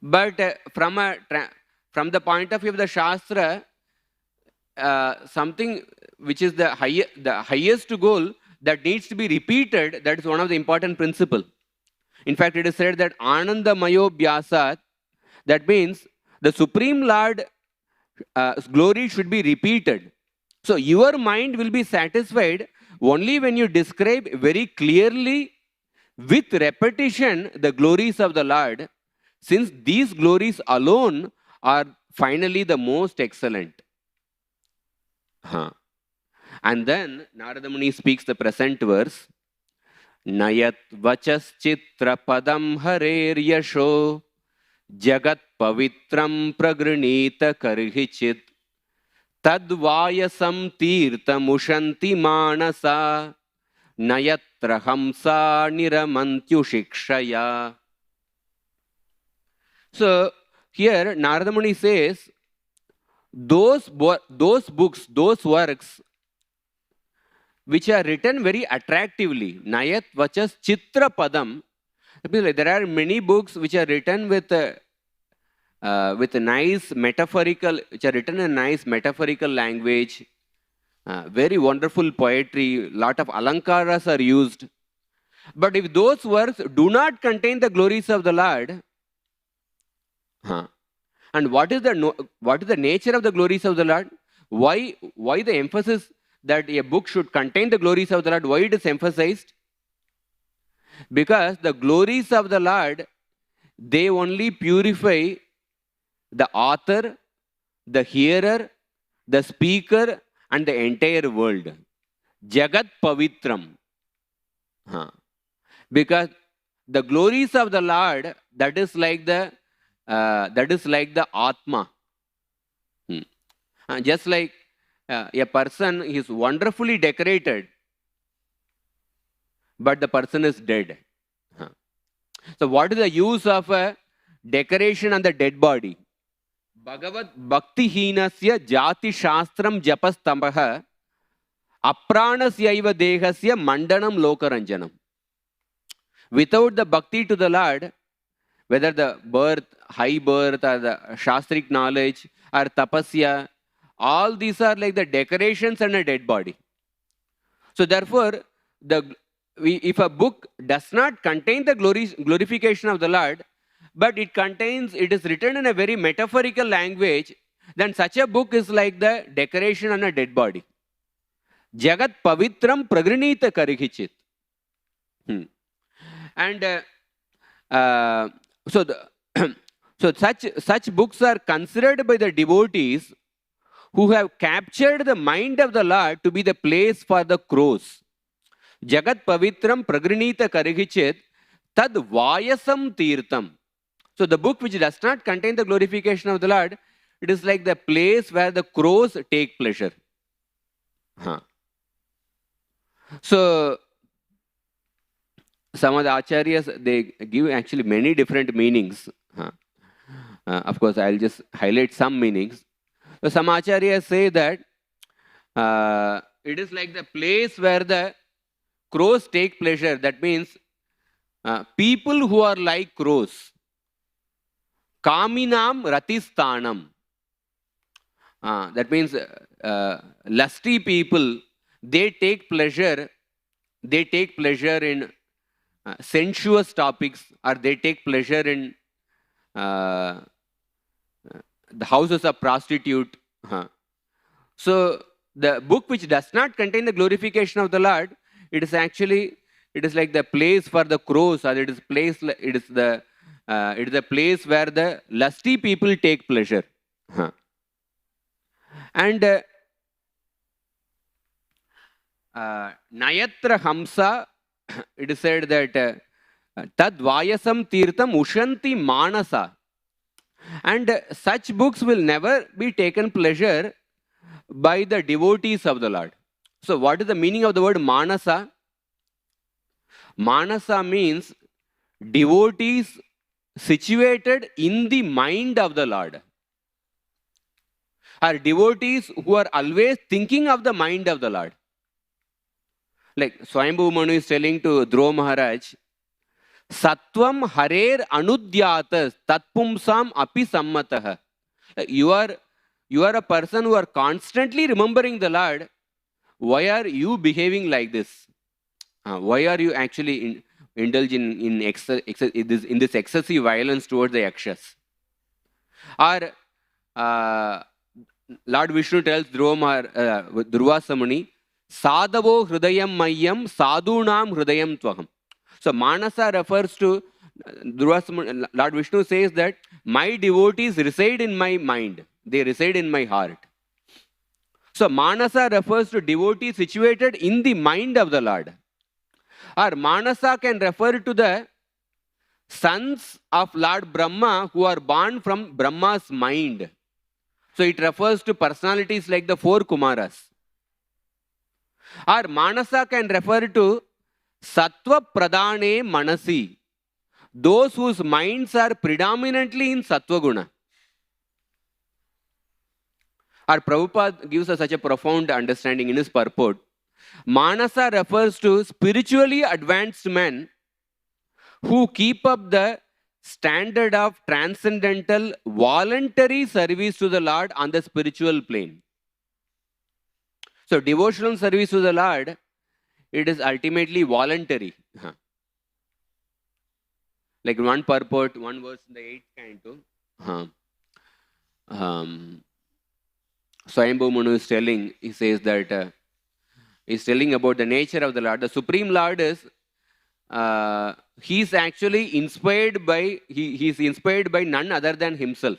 But from the point of view of the Shastra, something which is the highest goal that needs to be repeated, that is one of the important principles. In fact, it is said that Anandamayo Bhyasat, that means the Supreme Lord glory should be repeated. So your mind will be satisfied only when you describe very clearly with repetition the glories of the Lord, since these glories alone are finally the most excellent. And then Narada Muni speaks the present verse. Nayat vachas chitra padam harer yasho jagat pavitram pragranita karhichit tadvayasam tirta mushanti manasa nayatra hamsa niramantyu shikshaya. So here Narada Muni says, those books, those works which are written very attractively, Nayat Vachas Chitra Padam. There are many books which are written with a nice metaphorical, which are written in nice metaphorical language, very wonderful poetry, lot of alankaras are used. But if those works do not contain the glories of the Lord, and what is the nature of the glories of the Lord? Why the emphasis that a book should contain the glories of the Lord? Why it is emphasized? Because the glories of the Lord, they only purify the author, the hearer, the speaker, and the entire world. Jagat Pavitram. Because the glories of the Lord, that is like the Atma. Just like a person is wonderfully decorated, but the person is dead. So what is the use of a decoration on the dead body? Bhagavat Bhakti Hinasya Jati Shastram Japastambha Apranasyaiva Dehasya Mandanam Lokaranjanam. Without the bhakti to the Lord, whether the birth, high birth, or the shastric knowledge, or tapasya, all these are like the decorations on a dead body. So therefore, if a book does not contain the glorification of the Lord, but it is written in a very metaphorical language, then such a book is like the decoration on a dead body. Jagat Pavitram Pragranita Karihichit. And so such books are considered by the devotees who have captured the mind of the Lord to be the place for the crows. Jagat Pavitram Pragranita Karihichit Tad Vayasam Tirtam. So the book which does not contain the glorification of the Lord, it is like the place where the crows take pleasure. So some of the acharyas, they give actually many different meanings. Of course, I'll just highlight some meanings. So some acharyas say that it is like the place where the crows take pleasure. That means people who are like crows. Kaminam Ratistanam. That means lusty people, they take pleasure in sensuous topics, or they take pleasure in the houses of prostitute. So the book which does not contain the glorification of the Lord, it is like the place for the crows, or it is the place where the lusty people take pleasure. And Nayatra Hamsa, it is said that Tad Vayasam Tirtham Ushanti Manasa. And such books will never be taken pleasure by the devotees of the Lord. So what is the meaning of the word Manasa? Manasa means devotees situated in the mind of the Lord, or devotees who are always thinking of the mind of the Lord. Like Swayambhu Manu is telling to Dhruva Maharaj, Sattvam harer anudyatas tatpumsam api sammatah. You are a person who are constantly remembering the Lord. Why are you behaving like this? Why are you actually indulging in this excessive violence towards the yakshas? Or Lord Vishnu tells Durvasa Muni, Sadhavo hridayam mayyam sadhunam hridayam tvaham. So Manasa refers to, Lord Vishnu says that my devotees reside in my mind. They reside in my heart. So Manasa refers to devotees situated in the mind of the Lord. Or Manasa can refer to the sons of Lord Brahma who are born from Brahma's mind. So it refers to personalities like the 4 Kumaras. Or Manasa can refer to Sattva Pradane Manasi, those whose minds are predominantly in Sattva Guna. Our Prabhupada gives us such a profound understanding in his purport. Manasa refers to spiritually advanced men who keep up the standard of transcendental voluntary service to the Lord on the spiritual plane. So devotional service to the Lord, it is ultimately voluntary. Like one purport, one verse in the 8th canto. Swayambhu Manu is telling, he says that, he's telling about the nature of the Lord. The Supreme Lord is, he's actually inspired by, he's inspired by none other than himself.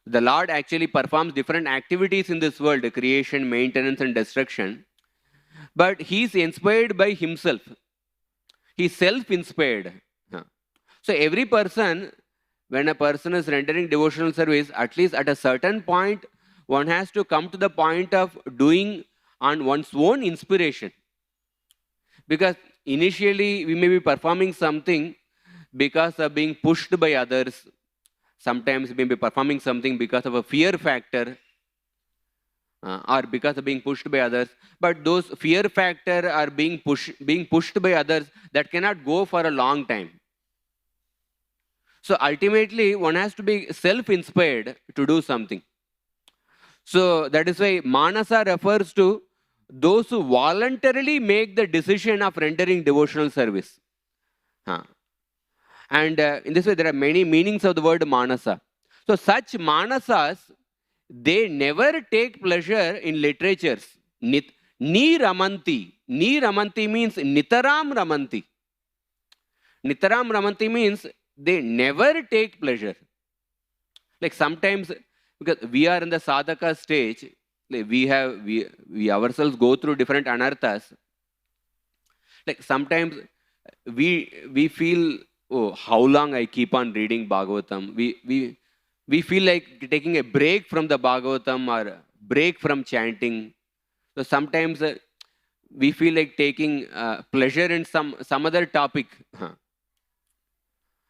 The Lord actually performs different activities in this world, creation, maintenance, and destruction. But he's inspired by himself. He's self-inspired. So every person, when a person is rendering devotional service, at least at a certain point, one has to come to the point of doing on one's own inspiration. Because initially we may be performing something because of being pushed by others. Sometimes we may be performing something because of a fear factor, or because of being pushed by others. But those fear factor are being pushed by others, that cannot go for a long time. So ultimately, one has to be self-inspired to do something. So that is why Manasa refers to those who voluntarily make the decision of rendering devotional service. And in this way, there are many meanings of the word Manasa. So such Manasas, they never take pleasure in literatures. Ni Ramanti. Ni Ramanti means Nitaram Ramanti. Nitaram Ramanti means they never take pleasure. Like sometimes, because we are in the sadhaka stage, like we ourselves go through different anarthas. Like sometimes we feel, oh, how long I keep on reading Bhagavatam. We feel like taking a break from the Bhagavatam or break from chanting. So sometimes we feel like taking pleasure in some other topic.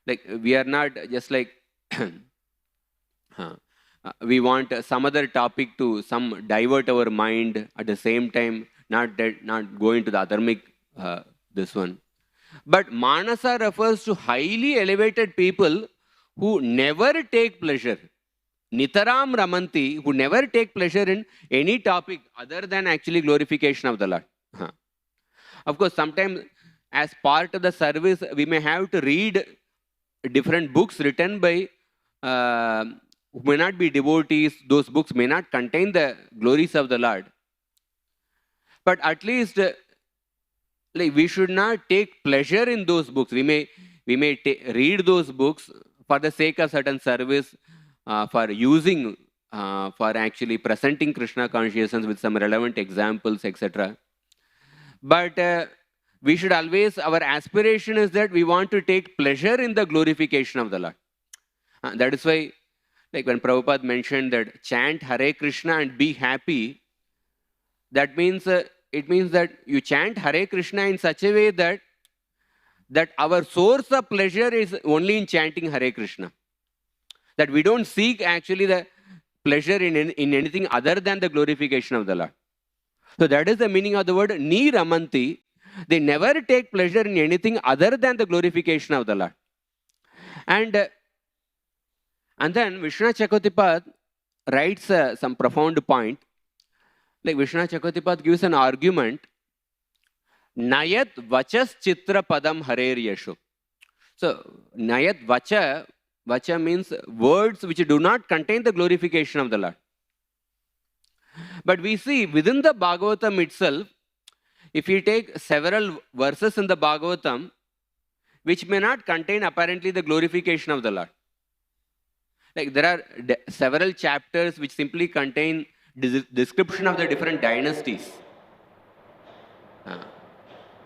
Like we are not just like we want some other topic to divert our mind, at the same time not go into the adharmic this one. But Manasa refers to highly elevated people who never take pleasure. Nitaram Ramanti, who never take pleasure in any topic other than actually glorification of the Lord. Of course, sometimes as part of the service, we may have to read different books written by who may not be devotees. Those books may not contain the glories of the Lord. But at least like we should not take pleasure in those books. We may read those books for the sake of certain service, for using, for actually presenting Krishna consciousness with some relevant examples, etc. But we should always, our aspiration is that we want to take pleasure in the glorification of the Lord. That is why, like when Prabhupada mentioned that chant Hare Krishna and be happy, that means it means that you chant Hare Krishna in such a way that our source of pleasure is only in chanting Hare Krishna. That we don't seek actually the pleasure in anything other than the glorification of the Lord. So that is the meaning of the word Ni Ramanti. They never take pleasure in anything other than the glorification of the Lord. And then Vishwanath Chakravartipad writes some profound point. Like Vishwanath Chakravartipad gives an argument. Nayat vachas chitra padam harer yasho. So Nayat vacha means words which do not contain the glorification of the Lord. But we see within the Bhagavatam itself, if you take several verses in the Bhagavatam, which may not contain apparently the glorification of the Lord. Like there are several chapters which simply contain description of the different dynasties.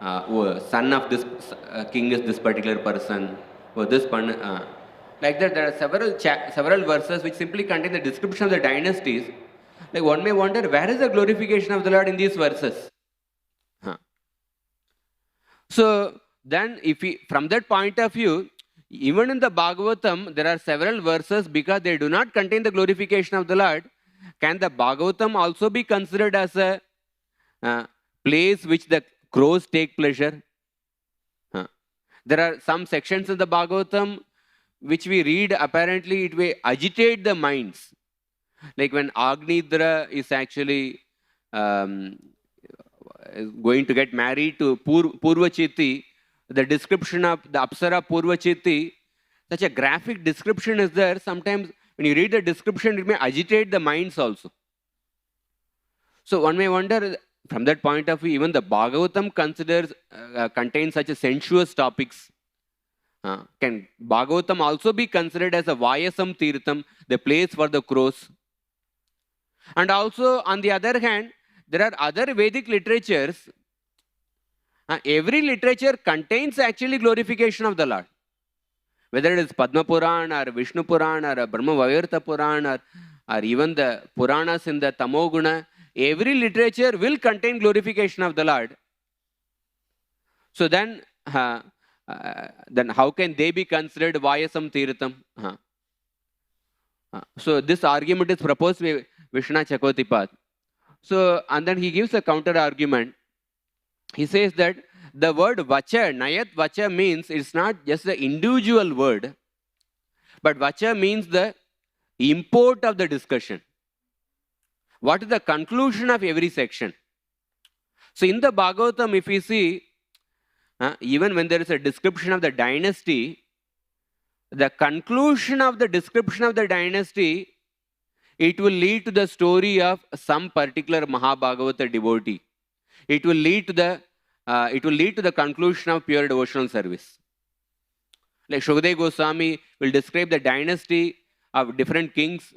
Son of this king is this particular person, or this like that. There are several verses which simply contain the description of the dynasties. Like one may wonder, where is the glorification of the Lord in these verses? So then, if we, from that point of view, even in the Bhagavatam, there are several verses because they do not contain the glorification of the Lord. Can the Bhagavatam also be considered as a place which the crows take pleasure? There are some sections in the Bhagavatam which we read, apparently it may agitate the minds. Like when Agnidra is actually going to get married to Purvachiti, the description of the Apsara Purvachiti, such a graphic description is there. Sometimes when you read the description, it may agitate the minds also. So one may wonder, from that point of view, even the Bhagavatam contains such a sensuous topics. Can Bhagavatam also be considered as a Vayasam Tirtham, the place for the crows? And also, on the other hand, there are other Vedic literatures. Every literature contains actually glorification of the Lord. Whether it is Padma Purana or Vishnu Purana or Brahma Vaivarta Purana or even the Puranas in the Tamoguna, every literature will contain glorification of the Lord. So then how can they be considered Vayasam Tirtham? So this argument is proposed by Vishwanath Chakravartipad. So, and then he gives a counter argument. He says that the word vacha, Nayat vacha means it's not just the individual word, but vacha means the import of the discussion. What is the conclusion of every section? So in the Bhagavatam, if we see, even when there is a description of the dynasty, the conclusion of the description of the dynasty, it will lead to the story of some particular Mahabhagavata devotee. It will lead to the conclusion of pure devotional service. Like Shukadeva Goswami will describe the dynasty of different kings,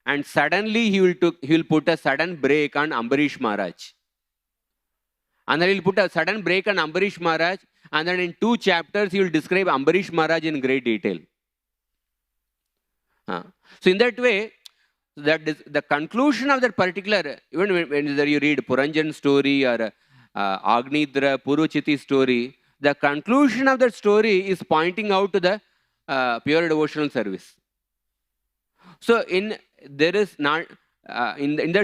and suddenly he will put a sudden break on Ambarish Maharaj. And then he will put a sudden break on Ambarish Maharaj, and then in 2 chapters he will describe Ambarish Maharaj in great detail. So in that way, that is the conclusion of that particular, even when you read Puranjan story or Agnidra, Purvachiti story, the conclusion of that story is pointing out to the pure devotional service. So in that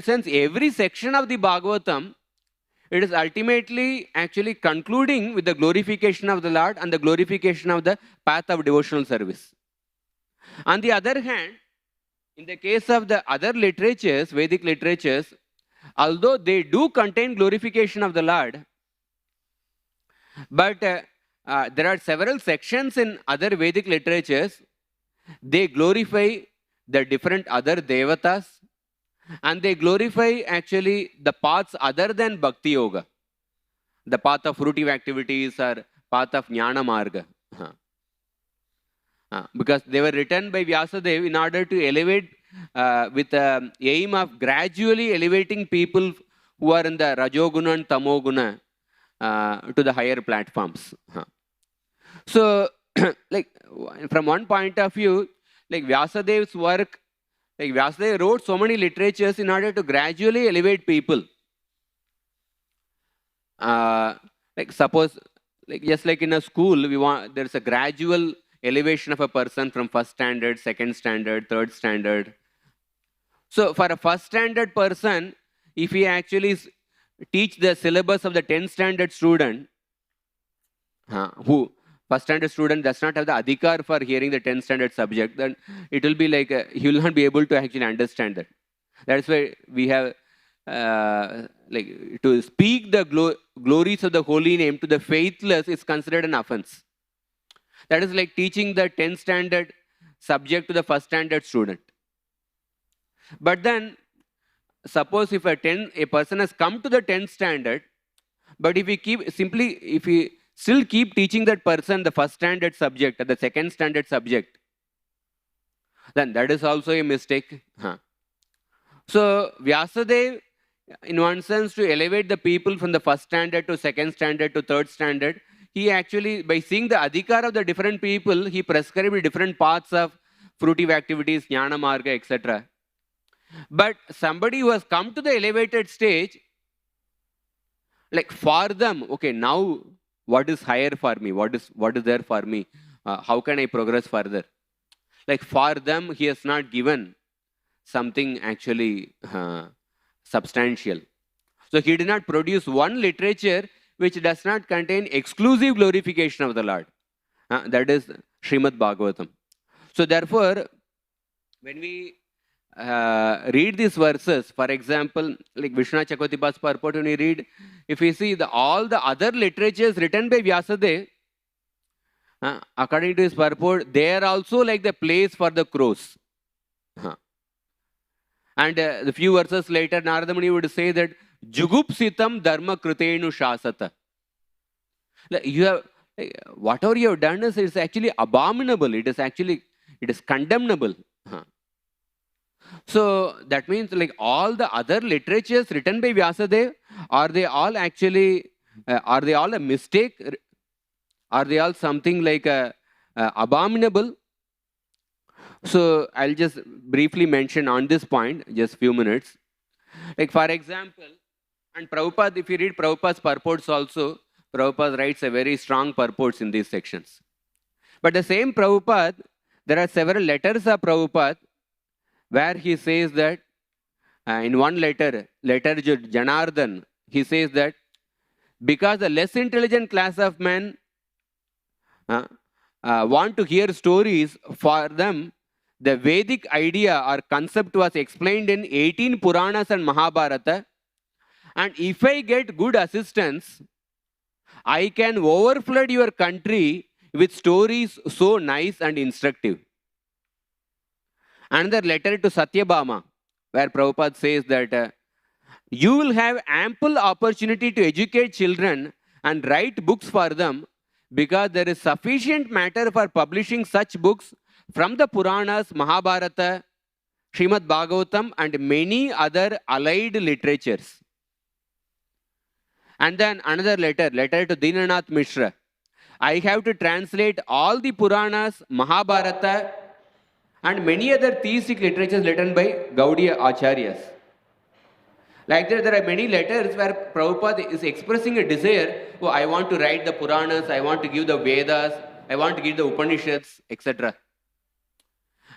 sense, every section of the Bhagavatam, it is ultimately actually concluding with the glorification of the Lord and the glorification of the path of devotional service. On the other hand, in the case of the other literatures, Vedic literatures, although they do contain glorification of the Lord, But there are several sections in other Vedic literatures. They glorify the different other devatas, and they glorify actually the paths other than Bhakti Yoga, the path of fruitive activities or path of Jnana Marga. Because they were written by Vyasadeva in order to elevate with the aim of gradually elevating people who are in the Rajoguna and Tamoguna to the higher platforms. So, like from one point of view, like Vyasadev's work, like Vyasadeva wrote so many literatures in order to gradually elevate people. Like suppose, like just like in a school, there's a gradual elevation of a person from first standard, second standard, third standard. So for a first standard person, if he actually teach the syllabus of the 10th standard student, who first standard student does not have the adhikar for hearing the 10th standard subject, then it will be like he will not be able to actually understand that. That's why we have like to speak the glories of the holy name to the faithless is considered an offense. That is like teaching the 10th standard subject to the first standard student. But then, suppose if a person has come to the 10th standard, but if we still keep teaching that person the first standard subject or the second standard subject, then that is also a mistake. So Vyasadeva, in one sense, to elevate the people from the first standard to second standard to third standard, he actually, by seeing the adhikar of the different people, he prescribed different paths of fruitive activities, jnana marga, etc. But somebody who has come to the elevated stage, like for them, okay, now what is higher for me? What is there for me? How can I progress further? Like for them, he has not given something actually substantial. So he did not produce one literature which does not contain exclusive glorification of the Lord. That is Srimad Bhagavatam. So therefore, when we read these verses, for example, like Vishwanath Chakravarti's purport, when we read, if we see all the other literatures written by Vyasadeva, according to his purport, they are also like the place for the crows. And the few verses later, Narada Muni would say that Jugupsitam dharma krutenu shasata. Whatever you have done is actually abominable. It is condemnable. So that means like all the other literatures written by Vyasadeva, are they all a mistake? Are they all something like abominable? So I'll just briefly mention on this point, just few minutes. Like for example, and Prabhupada, if you read Prabhupada's purports also, Prabhupada writes a very strong purports in these sections. But the same Prabhupada, there are several letters of Prabhupada where he says that, in one letter Janardhan, he says that because the less intelligent class of men want to hear stories, for them the Vedic idea or concept was explained in 18 Puranas and Mahabharata, and if I get good assistance, I can overflood your country with stories so nice and instructive. Another letter to Satyabhama, where Prabhupada says that you will have ample opportunity to educate children and write books for them, because there is sufficient matter for publishing such books from the Puranas, Mahabharata, Srimad Bhagavatam, and many other allied literatures. And then another letter to Dinanath Mishra. I have to translate all the Puranas, Mahabharata, and many other theistic literatures written by Gaudiya Acharyas. Like that, there are many letters where Prabhupada is expressing a desire, oh, I want to write the Puranas, I want to give the Vedas, I want to give the Upanishads, etc.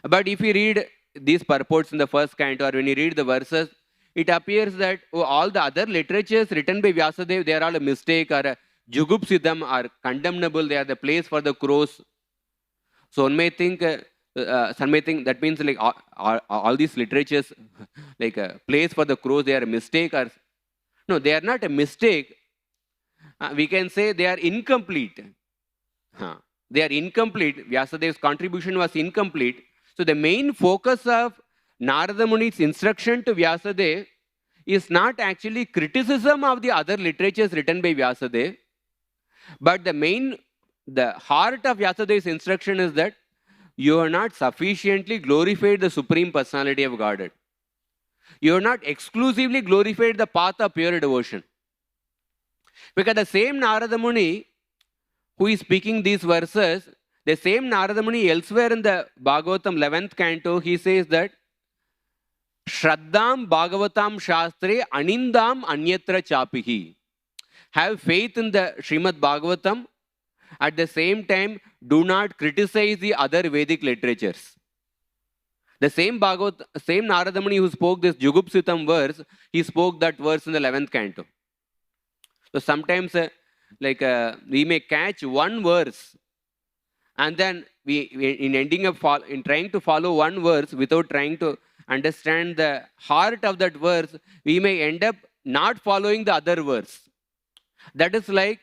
But if you read these purports in the first canto, or when you read the verses, it appears that all the other literatures written by Vyasadeva, they are all a mistake, or a jugupsidam, are condemnable, they are the place for the crows. So one may think, that means like all these literatures, like a place for the crows, they are a mistake. Or no, they are not a mistake. we can say they are incomplete. They are incomplete. Vyasadev's contribution was incomplete. So the main focus of Narada Muni's instruction to Vyasadeva is not actually criticism of the other literatures written by Vyasadeva, but the heart of Vyasadev's instruction is that you are not sufficiently glorified the Supreme Personality of Godhead. You are not exclusively glorified the path of pure devotion. Because the same Narada Muni who is speaking these verses, the same Narada Muni elsewhere in the Bhagavatam 11th canto, he says that Shraddham Bhagavatam Shastre Anindam Anyatra Chapihi. Have faith in the Srimad Bhagavatam. At the same time, do not criticize the other Vedic literatures. The same Narada Muni who spoke this Jugupsitam verse, he spoke that verse in the 11th canto. So sometimes we may catch one verse and then in trying to follow one verse without trying to understand the heart of that verse, we may end up not following the other verse. That is like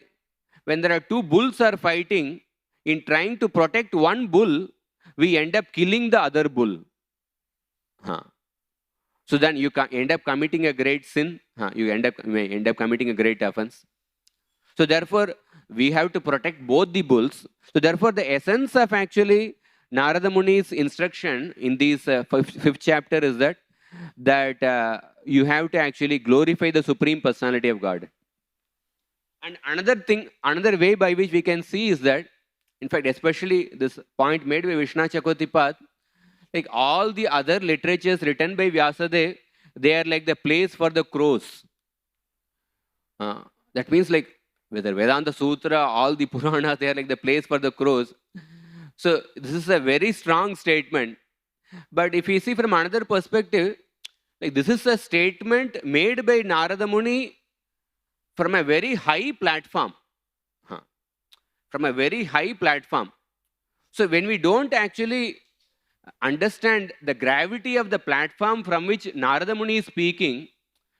when there are two bulls are fighting, in trying to protect one bull, we end up killing the other bull. So then you end up committing a great sin. You may end up committing a great offense. So therefore, we have to protect both the bulls. So therefore, the essence of actually Narada Muni's instruction in this fifth chapter is that you have to actually glorify the Supreme Personality of God. And another way by which we can see is that, in fact, especially this point made by Vishwanath Chakravartipad, like all the other literatures written by Vyasadeva, they are like the place for the crows. That means like whether Vedanta Sutra, all the Puranas, they are like the place for the crows. So this is a very strong statement. But if we see from another perspective, like this is a statement made by Narada Muni from a very high platform. From a very high platform. So when we don't actually understand the gravity of the platform from which Narada Muni is speaking,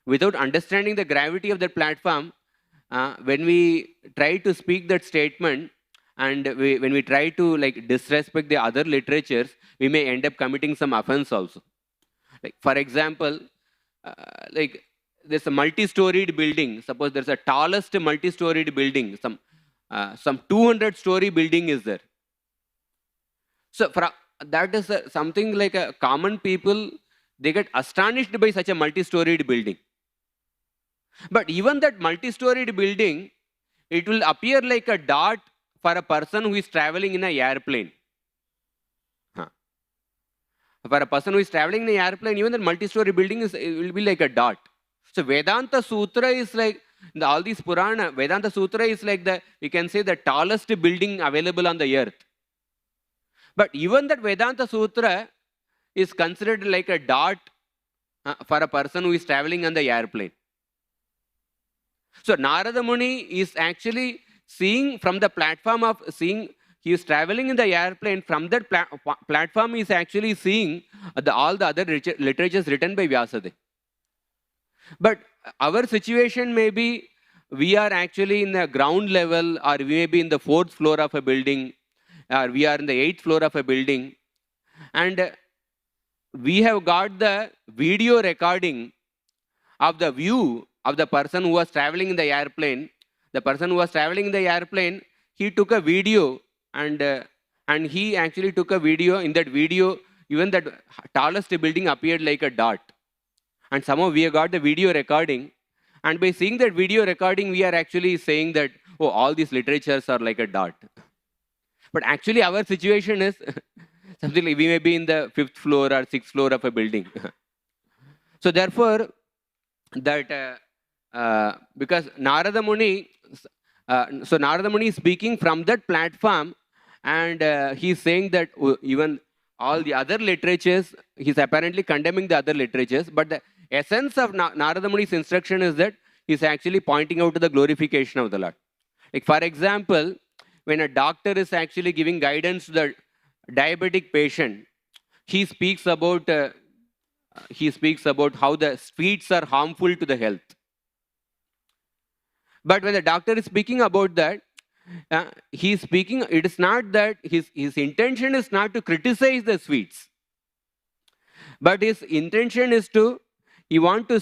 without understanding the gravity of that platform, when we try to speak that statement and when we try to like disrespect the other literatures, we may end up committing some offense also. Like for example, like there's a multi-storied building. Suppose there's a tallest multi-storied building. Some 200-story building is there. So that is something like a common people, they get astonished by such a multi-storied building. But even that multi-storied building, it will appear like a dot for a person who is traveling in an airplane. For a person who is traveling in an airplane, even that multi-story building it will be like a dot. So Vedanta Sutra is like, all these Purana, Vedanta Sutra is like we can say the tallest building available on the earth. But even that Vedanta Sutra is considered like a dot for a person who is traveling on the airplane. So Narada Muni is actually seeing from the platform of seeing, he is traveling in the airplane, from that platform he is actually seeing all the other literatures written by Vyasadeva. But our situation may be, we are actually in the ground level, or we may be in the 4th floor of a building, or we are in the 8th floor of a building, and we have got the video recording of the view of the person who was traveling in the airplane. The person who was traveling in the airplane, he took a video, and he actually took a video. In that video, even that tallest building appeared like a dot. And somehow we have got the video recording, and by seeing that video recording, we are actually saying that, oh, all these literatures are like a dot. But actually our situation is something like we may be in the 5th floor or 6th floor of a building. So therefore, that because Narada Muni, so Narada Muni is speaking from that platform, and he's saying that even all the other literatures, he's apparently condemning the other literatures, but the essence of Narada Muni's instruction is that he's actually pointing out to the glorification of the Lord. Like for example, when a doctor is actually giving guidance to the diabetic patient, he speaks about how the sweets are harmful to the health. But when the doctor is speaking about that, he's speaking, it is not that his intention is not to criticize the sweets, but his intention is to, he want to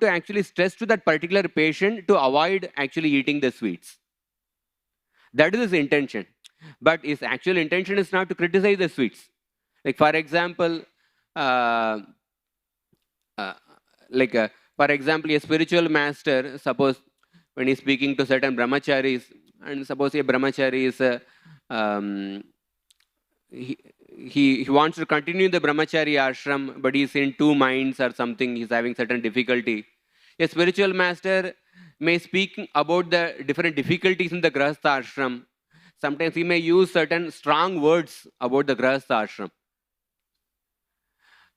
actually stress to that particular patient to avoid actually eating the sweets. That is his intention. But his actual intention is not to criticize the sweets. Like for example, for example, a spiritual master, suppose when he's speaking to certain brahmacharis, and suppose a brahmachari is he wants to continue the brahmachari ashram, but he's in two minds or something, he's having certain difficulty. A spiritual master may speak about the different difficulties in the grahastha ashram. Sometimes he may use certain strong words about the grahastha ashram.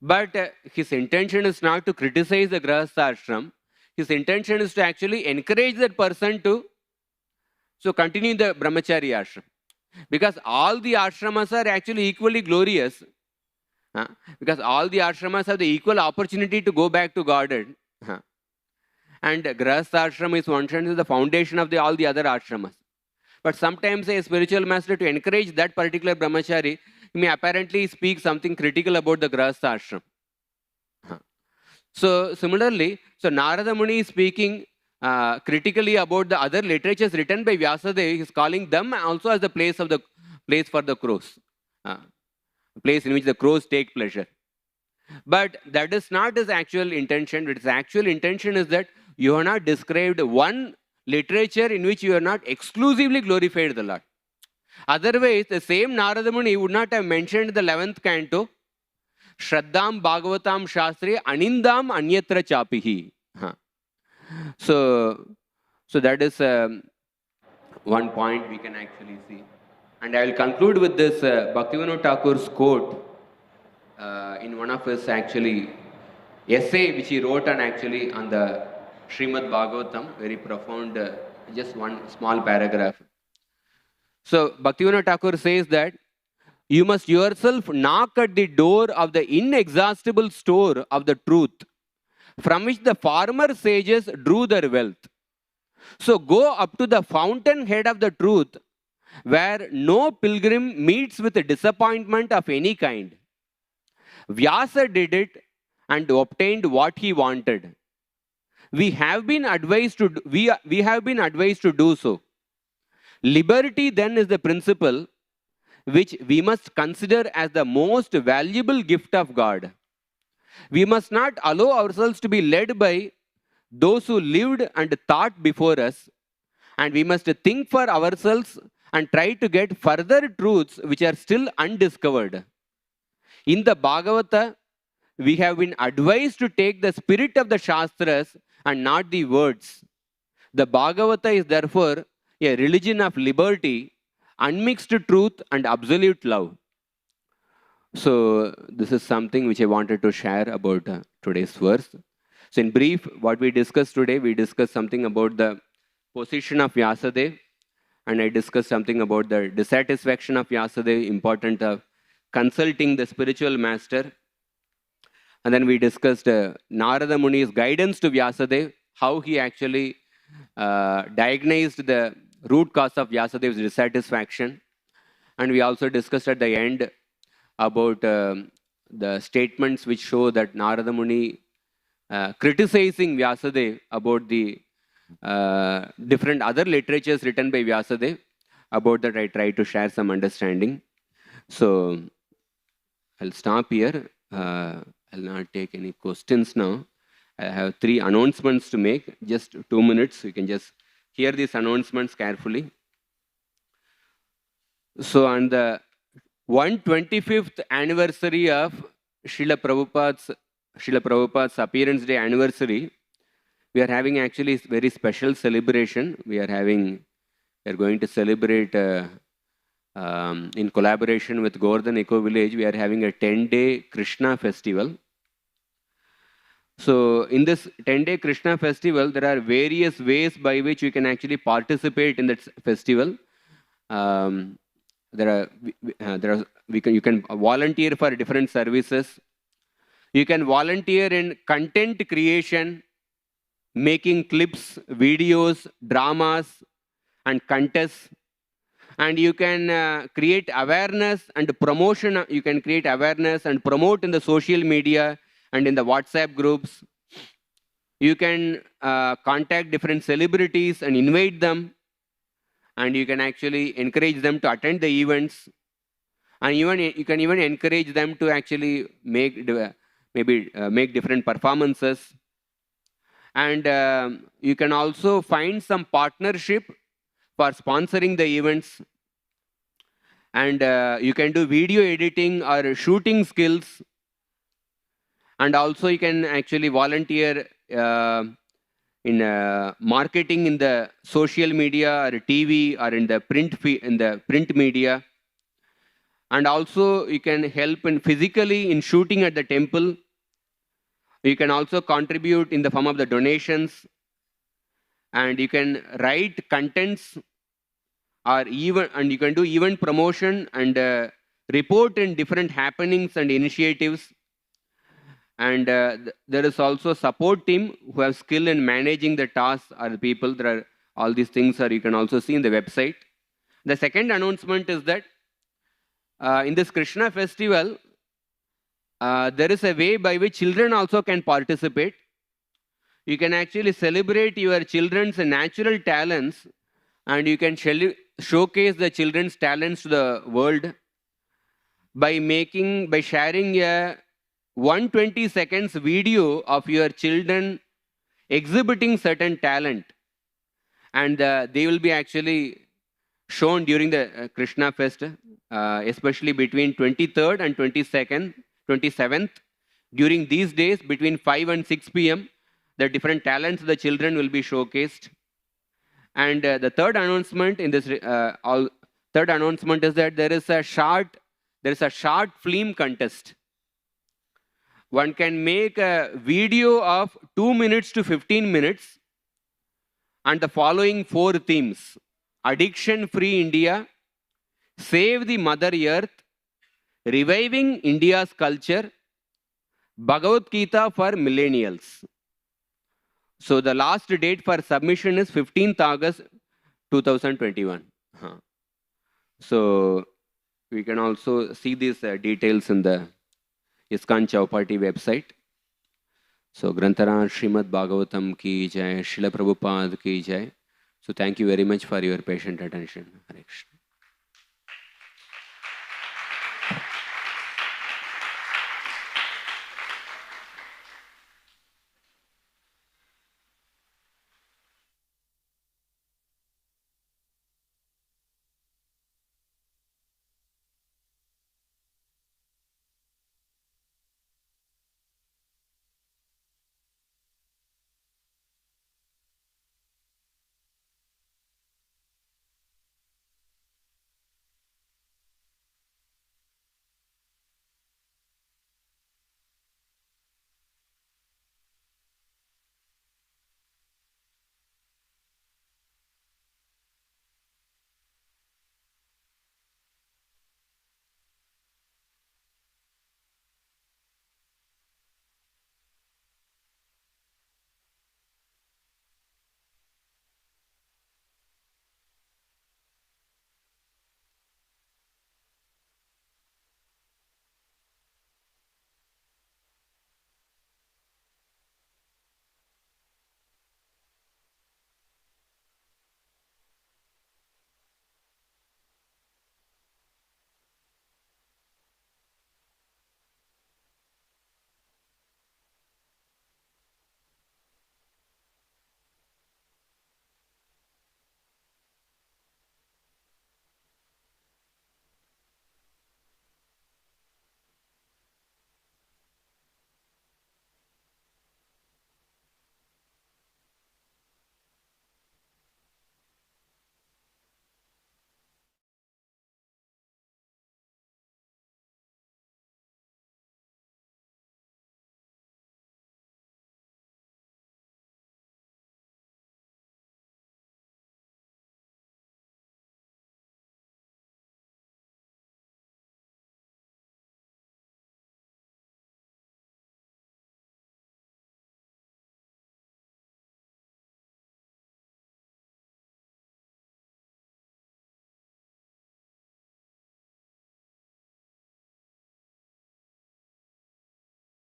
But his intention is not to criticize the grahastha ashram. His intention is to actually encourage that person to continue the brahmachari ashram. Because all the ashramas are actually equally glorious. Because all the ashramas have the equal opportunity to go back to Godhead. And grahastha ashram is one sense the foundation of all the other ashramas. But sometimes a spiritual master, to encourage that particular brahmachari, he may apparently speak something critical about the grahastha ashram. So similarly, Narada Muni is speaking critically about the other literatures written by Vyasadeva. He is calling them also as the place for the crows, place in which the crows take pleasure. But that is not his actual intention. His actual intention is that you have not described one literature in which you have not exclusively glorified the Lord. Otherwise, the same Narada Muni would not have mentioned the 11th canto, Shraddham Bhagavatam Shastri Anindam Anyatra Chapihi. So that is one point we can actually see. And I will conclude with this Bhaktivinoda Thakur's quote in one of his actually essay which he wrote on the Srimad Bhagavatam, very profound, just one small paragraph. So Bhaktivinoda Thakur says that you must yourself knock at the door of the inexhaustible store of the truth, from which the former sages drew their wealth. So go up to the fountainhead of the truth, where no pilgrim meets with a disappointment of any kind. Vyasa did it and obtained what he wanted. We have been advised to do so. Liberty then is the principle which we must consider as the most valuable gift of God. We must not allow ourselves to be led by those who lived and thought before us, and we must think for ourselves and try to get further truths which are still undiscovered. In the Bhagavata, we have been advised to take the spirit of the Shastras and not the words. The Bhagavata is therefore a religion of liberty, unmixed truth and absolute love. So this is something which I wanted to share about today's verse. So in brief, what we discussed today, we discussed something about the position of Vyasadeva, and I discussed something about the dissatisfaction of Vyasadeva, importance of consulting the spiritual master. And then we discussed Narada Muni's guidance to Vyasadeva, how he actually diagnosed the root cause of Vyasadeva's dissatisfaction. And we also discussed at the end about the statements which show that Narada Muni criticizing Vyasadeva about the different other literatures written by Vyasadeva. About that I try to share some understanding. So I'll stop here. I'll not take any questions now. I have 3 announcements to make, just 2 minutes. You can just hear these announcements carefully. So on the 125th anniversary of Srila Prabhupada's appearance day anniversary, we are having actually a very special celebration. We are going to celebrate in collaboration with Govardhan Eco Village. We are having a 10-day Krishna festival. So in this 10-day Krishna festival, there are various ways by which you can actually participate in that festival. You can volunteer for different services. You can volunteer in content creation, making clips, videos, dramas, and contests. And you can create awareness and promotion. You can create awareness and promote in the social media and in the WhatsApp groups. You can contact different celebrities and invite them. And you can actually encourage them to attend the events. And even you can even encourage them to actually make make different performances. And you can also find some partnership for sponsoring the events. And you can do video editing or shooting skills. And also you can actually volunteer in marketing in the social media or TV or in the print media. And also you can help in physically in shooting at the temple. You can also contribute in the form of the donations. And you can write contents or you can do event promotion and report in different happenings and initiatives. And there is also a support team who have skill in managing the tasks or the people. There are all these things you can also see in the website. The second announcement is that in this Krishna festival, there is a way by which children also can participate. You can actually celebrate your children's natural talents, and you can showcase the children's talents to the world by sharing a 120 seconds video of your children exhibiting certain talent. And they will be actually shown during the Krishna Fest, especially between 23rd and 27th. During these days, between 5 and 6 p.m., the different talents of the children will be showcased. And the third announcement in this third announcement is that there is a short film contest. One can make a video of 2 minutes to 15 minutes and the following 4 themes: addiction-free India, save the Mother Earth, reviving India's culture, Bhagavad Gita for millennials. So the last date for submission is 15th August 2021. So we can also see these details in the ISKCON Chowpatty website. So Granthara Srimad Bhagavatam ki jai, Srila Prabhupada ki jai. So thank you very much for your patient attention. Hare Krishna.